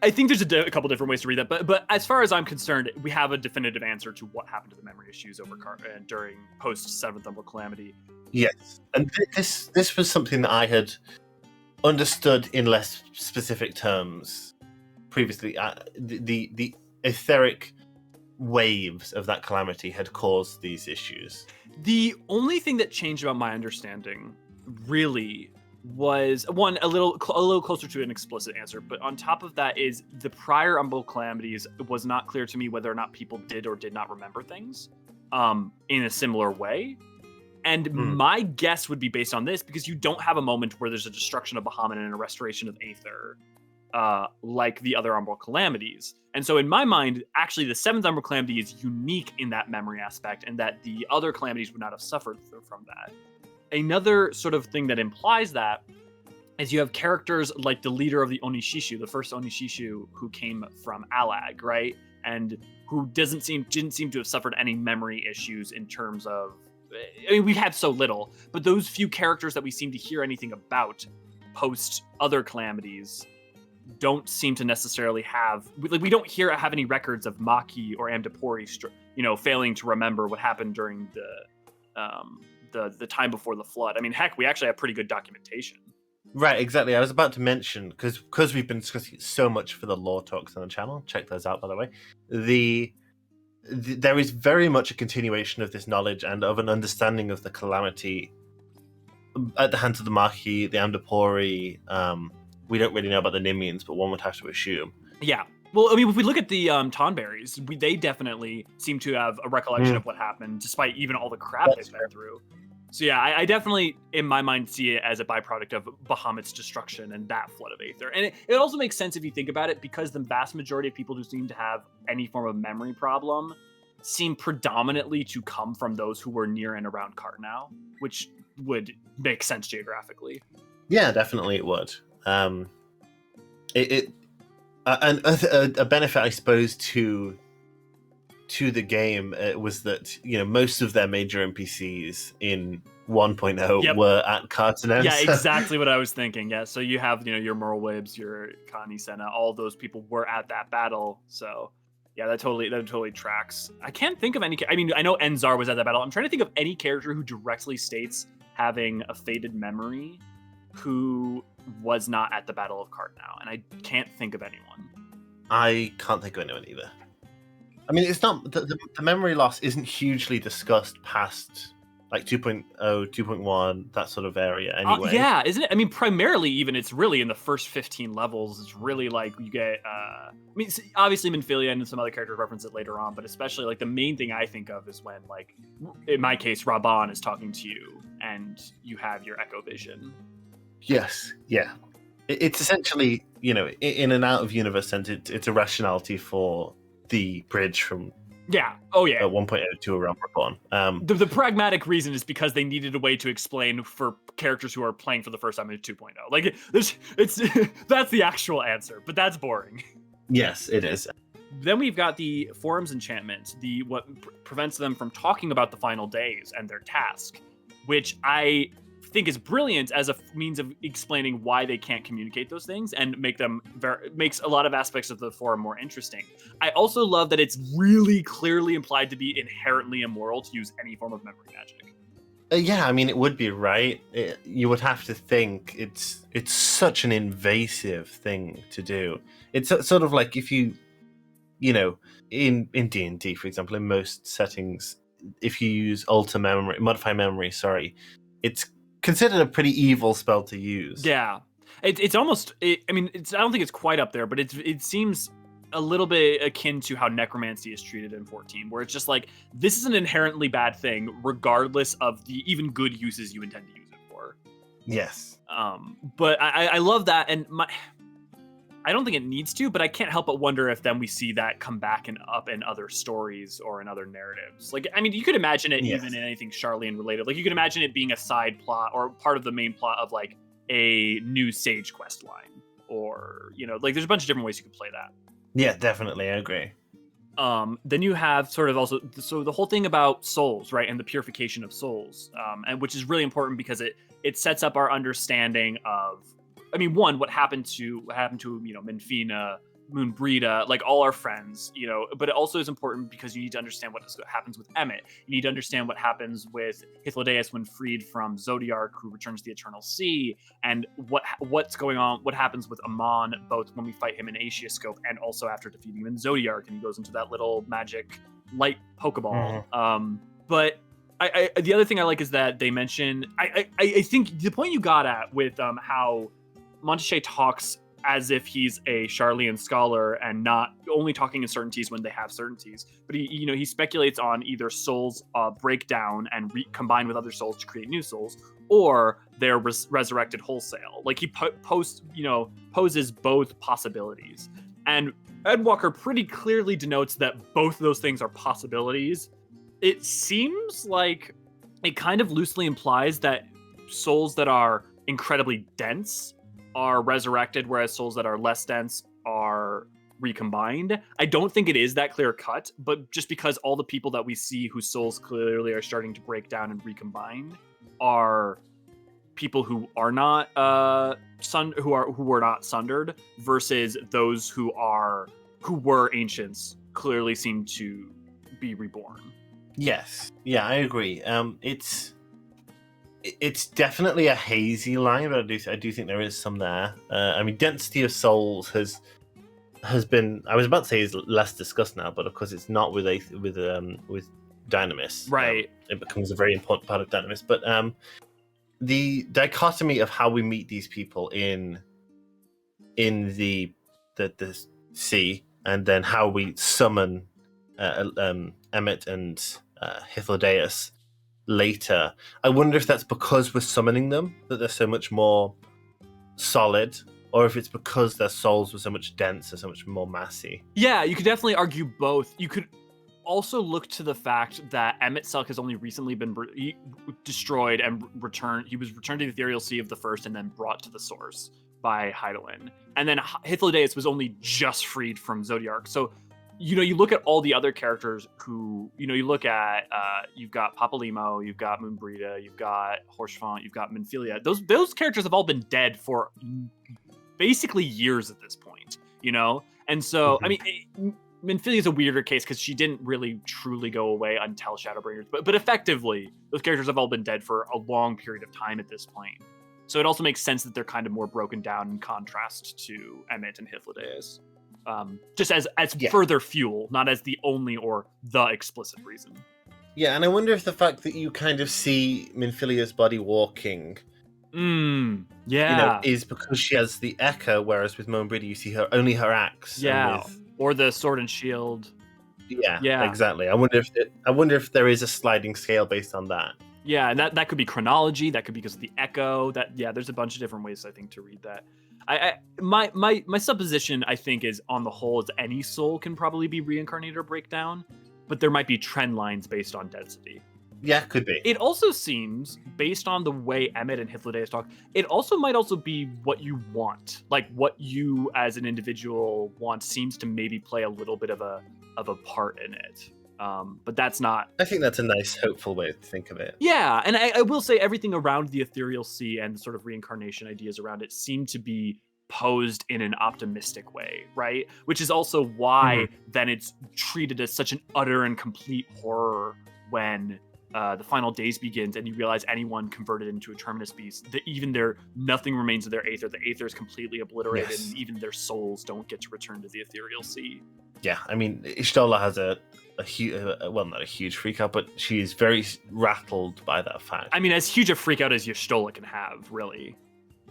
A: I think there's a couple different ways to read that, but as far as I'm concerned, we have a definitive answer to what happened to the memory issues over during post Seventh Umbral Calamity.
B: Yes, and this was something that I had understood in less specific terms previously. The etheric waves of that calamity had caused these issues.
A: The only thing that changed about my understanding, really, was one a little closer to an explicit answer, but on top of that is the prior Umbral Calamities. It was not clear to me whether or not people did or did not remember things in a similar way. And my guess would be based on this, because you don't have a moment where there's a destruction of Bahamut and a restoration of Aether like the other Umbral Calamities. And so in my mind, actually the Seventh Umbral Calamity is unique in that memory aspect, and that the other calamities would not have suffered from that. Another sort of thing that implies that is you have characters like the leader of the Onishishu, the first Onishishu who came from Alag, right? And who didn't seem to have suffered any memory issues in terms of, I mean, we have so little, but those few characters that we seem to hear anything about post other calamities don't seem to necessarily have, like, we don't have any records of Maki or Amdapori, failing to remember what happened during the time before the flood. I mean, heck, we actually have pretty good documentation.
B: Right, exactly. I was about to mention, because we've been discussing so much for the lore talks on the channel. Check those out, by the way. There is very much a continuation of this knowledge and of an understanding of the calamity at the hands of the Maki, the Amdapori. We don't really know about the Nimians, but one would have to assume.
A: Yeah. Well, I mean, if we look at the Tonberries, they definitely seem to have a recollection of what happened, despite even all the crap they've been through. So yeah, I definitely, in my mind, see it as a byproduct of Bahamut's destruction and that flood of Aether. And it also makes sense if you think about it, because the vast majority of people who seem to have any form of memory problem seem predominantly to come from those who were near and around Cartnow, which would make sense geographically.
B: Yeah, definitely it would. And a benefit, I suppose, to the game was that most of their major NPCs in 1.0 were at Cartnow.
A: Yeah, exactly what I was thinking. Yeah, so you have your Merlwybs, your Connie Senna, all those people were at that battle. So yeah, that totally tracks. I can't think of any. I mean, I know Enzar was at that battle. I'm trying to think of any character who directly states having a faded memory who was not at the Battle of Cartnow, and I can't think of anyone.
B: I can't think of anyone either. I mean, it's not the memory loss isn't hugely discussed past like 2.0, 2.1, that sort of area anyway.
A: Yeah, isn't it? I mean, primarily even it's really in the first 15 levels. It's really like you get, I mean, obviously Minfilia and some other characters reference it later on, but especially like the main thing I think of is when, like, in my case, Raban is talking to you and you have your Echo Vision.
B: Yes, yeah. It's essentially, in an out-of-universe sense, it's a rationality for the bridge from 1.0 to around Reborn.
A: The pragmatic reason is because they needed a way to explain for characters who are playing for the first time in 2.0. Like, that's the actual answer, but that's boring.
B: Yes, it is.
A: Then we've got the Forum's enchantment, what prevents them from talking about the final days and their task, which I think is brilliant as a means of explaining why they can't communicate those things and makes a lot of aspects of the forum more interesting. I also love that it's really clearly implied to be inherently immoral to use any form of memory magic.
B: Yeah, I mean, it would be, right? You would have to think it's such an invasive thing to do. It's sort of like if you in D&D, for example, in most settings, if you use modify memory, it's considered a pretty evil spell to use.
A: Yeah, it's almost. I don't think it's quite up there, but it seems a little bit akin to how necromancy is treated in 14, where it's just like, this is an inherently bad thing, regardless of the even good uses you intend to use it for.
B: Yes.
A: But I love that, and I don't think it needs to, but I can't help but wonder if then we see that come back and up in other stories or in other narratives. Like, I mean, you could imagine it even in anything Charlene related. Like, you could imagine it being a side plot or part of the main plot of, like, a new Sage quest line. Or, like, there's a bunch of different ways you could play that.
B: Yeah, definitely. I agree.
A: Then you have sort of also, so the whole thing about souls, right? And the purification of souls, and which is really important because it sets up our understanding of, I mean, one, what happened to Minfina Moonbreeda, like all our friends, you know, but it also is important because you need to understand what happens with Emmett. You need to understand what happens with Hythlodaeus when freed from Zodiark, who returns the Eternal Sea, and what's going on, what happens with Amon, both when we fight him in Aetioscope and also after defeating him in Zodiark, and he goes into that little magic light Pokeball. But the other thing I like is that they mention, I think the point you got at with how Montrachet talks as if he's a Charlian scholar and not only talking in certainties when they have certainties, but he speculates on either souls break down and combine with other souls to create new souls, or they're resurrected wholesale. Like he poses both possibilities, and Endwalker pretty clearly denotes that both those things are possibilities. It seems like it kind of loosely implies that souls that are incredibly dense are resurrected, whereas souls that are less dense are recombined. I don't think it is that clear cut, but just because all the people that we see whose souls clearly are starting to break down and recombine are people who are not who were not sundered, versus those who were ancients clearly seem to be reborn.
B: Yes, yeah, I agree. It's definitely a hazy line, but I do think there is some there. I mean, density of souls has been, I was about to say, is less discussed now, but of course it's not with Dynamis.
A: Right.
B: It becomes a very important part of Dynamis. But the dichotomy of how we meet these people in the sea, and then how we summon Emmett and Hythlodaeus later. I wonder if that's because we're summoning them that they're so much more solid, or if it's because their souls were so much denser, so much more massy. Yeah,
A: you could definitely argue both. You could also look to the fact that Emmett Selk has only recently been destroyed and returned. He was returned to the Ethereal Sea of the First and then brought to the Source by Hydaelyn. And then Hythlodaeus was only just freed from Zodiark. So you look at all the other characters who, you look at, you've got Papalymo, you've got Moonbreeda, you've got Horschfont, you've got Minfilia. Those characters have all been dead for basically years at this point, And so, I mean, Minfilia is a weirder case because she didn't really truly go away until Shadowbringers. But effectively, those characters have all been dead for a long period of time at this point. So it also makes sense that they're kind of more broken down in contrast to Emmett and Hythlodaeus. Just as further fuel, not as the only or the explicit reason.
B: Yeah, and I wonder if the fact that you kind of see Minfilia's body walking, is because she has the echo, whereas with Moonbreeda you see only her axe.
A: Yeah, or the sword and shield.
B: Yeah, exactly. I wonder if there is a sliding scale based on that.
A: Yeah, and that could be chronology. That could be because of the echo. There's a bunch of different ways I think to read that. My supposition, I think, is on the whole is any soul can probably be reincarnated or break down, but there might be trend lines based on density.
B: Yeah, could be.
A: It also seems, based on the way Emmett and Hythlodaeus talk, it might also be what you want. Like what you as an individual want seems to maybe play a little bit of a part in it. But that's not...
B: I think that's a nice, hopeful way to think of it.
A: Yeah, and I will say everything around the Ethereal Sea and the sort of reincarnation ideas around it seem to be posed in an optimistic way, right? Which is also why then it's treated as such an utter and complete horror when the final days begins and you realize anyone converted into a Terminus beast, that even nothing remains of their Aether. The Aether is completely obliterated, and even their souls don't get to return to the Ethereal Sea.
B: Yeah, I mean, Y'shtola has not a huge freak out, but she is very rattled by that fact.
A: I mean, as huge a freak out as Y'shtola can have, really.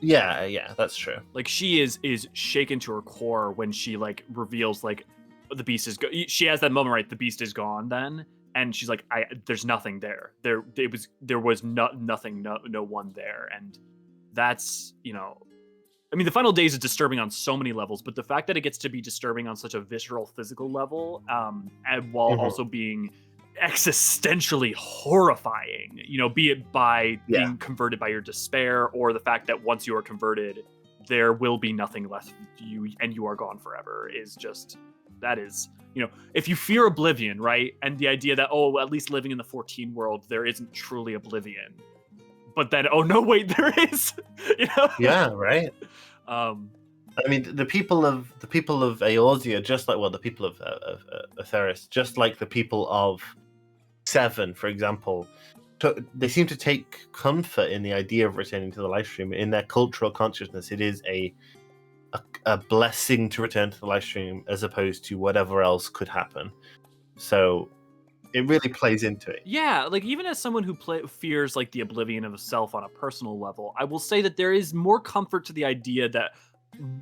B: Yeah, that's true.
A: Like, she is shaken to her core when she reveals the beast is she has that moment, right? The beast is gone then, and she's like, there's nothing there. There was nothing, no one there, and that's I mean, the final days is disturbing on so many levels, but the fact that it gets to be disturbing on such a visceral, physical level, and while also being existentially horrifying, be it by being converted by your despair, or the fact that once you are converted, there will be nothing left of you and you are gone forever, that is, if you fear oblivion, right? And the idea that, at least living in the 14 world, there isn't truly oblivion. But then, oh no, wait, there is,
B: Yeah, right. I mean, the people of Eorzea, just like the people of Aetheris, just like the people of Seven, for example, they seem to take comfort in the idea of returning to the live stream. In their cultural consciousness, it is a blessing to return to the live stream as opposed to whatever else could happen. So it really plays into it.
A: Yeah, like even as someone who fears like the oblivion of self on a personal level, I will say that there is more comfort to the idea that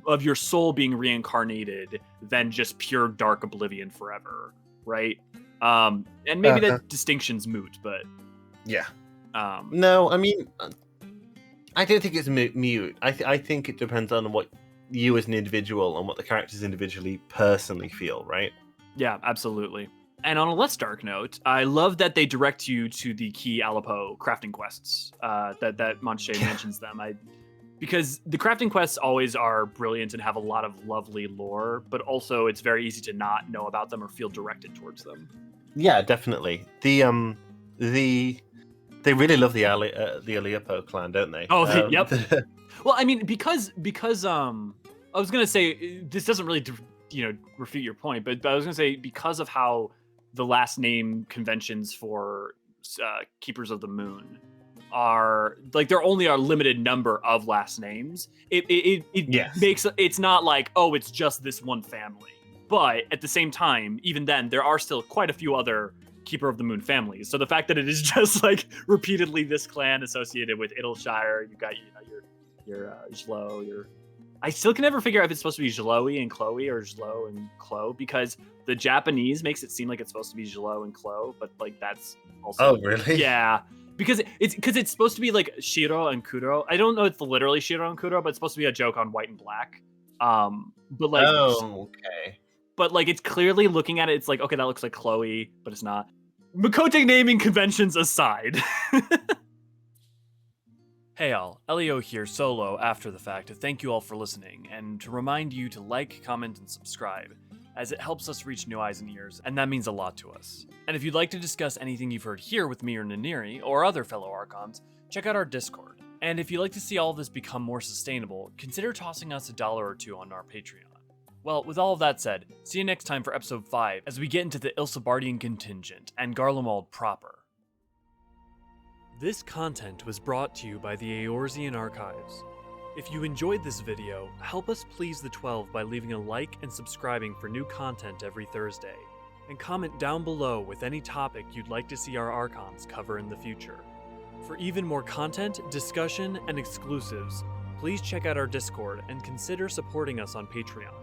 A: of your soul being reincarnated than just pure dark oblivion forever, right? And maybe that distinction's moot, but
B: yeah. No, I mean, I don't think it's mute. I think it depends on what you as an individual and what the characters individually personally feel, right?
A: Yeah, absolutely. And on a less dark note, I love that they direct you to the key Alapo crafting quests. That Monche mentions them. Because the crafting quests always are brilliant and have a lot of lovely lore, but also it's very easy to not know about them or feel directed towards them.
B: Yeah, definitely. They really love the Eliopo clan, don't they?
A: Oh, yep. Well, I mean, because I was gonna say this doesn't really refute your point, but I was gonna say because of how the last name conventions for Keepers of the Moon are like there only are a limited number of last names. It
B: yes.
A: makes it's not like, oh, it's just this one family. But at the same time, even then, there are still quite a few other Keeper of the Moon families. So the fact that it is just like repeatedly this clan associated with Idleshire, you got your Zlo, I still can never figure out if it's supposed to be Zloe and Chloe or Zlo and Chloe, because the Japanese makes it seem like it's supposed to be Zlo and Chloe, but like that's also
B: really?
A: Yeah. Because it's supposed to be like Shiro and Kuro. I don't know if it's literally Shiro and Kuro, but it's supposed to be a joke on white and black. But like
B: okay.
A: But like it's clearly looking at it, it's like, okay, that looks like Chloe, but it's not. Makote naming conventions aside. Hey all, Elioux here solo after the fact to thank you all for listening, and to remind you to like, comment, and subscribe, as it helps us reach new eyes and ears, and that means a lot to us. And if you'd like to discuss anything you've heard here with me or Niniri, or other fellow Archons, check out our Discord. And if you'd like to see all of this become more sustainable, consider tossing us $1 or $2 on our Patreon. Well, with all of that said, see you next time for episode 5, as we get into the Ilsebardian contingent, and Garlemald proper. This content was brought to you by the Eorzean Archives. If you enjoyed this video, help us please the 12 by leaving a like and subscribing for new content every Thursday. And comment down below with any topic you'd like to see our Archons cover in the future. For even more content, discussion, and exclusives, please check out our Discord and consider supporting us on Patreon.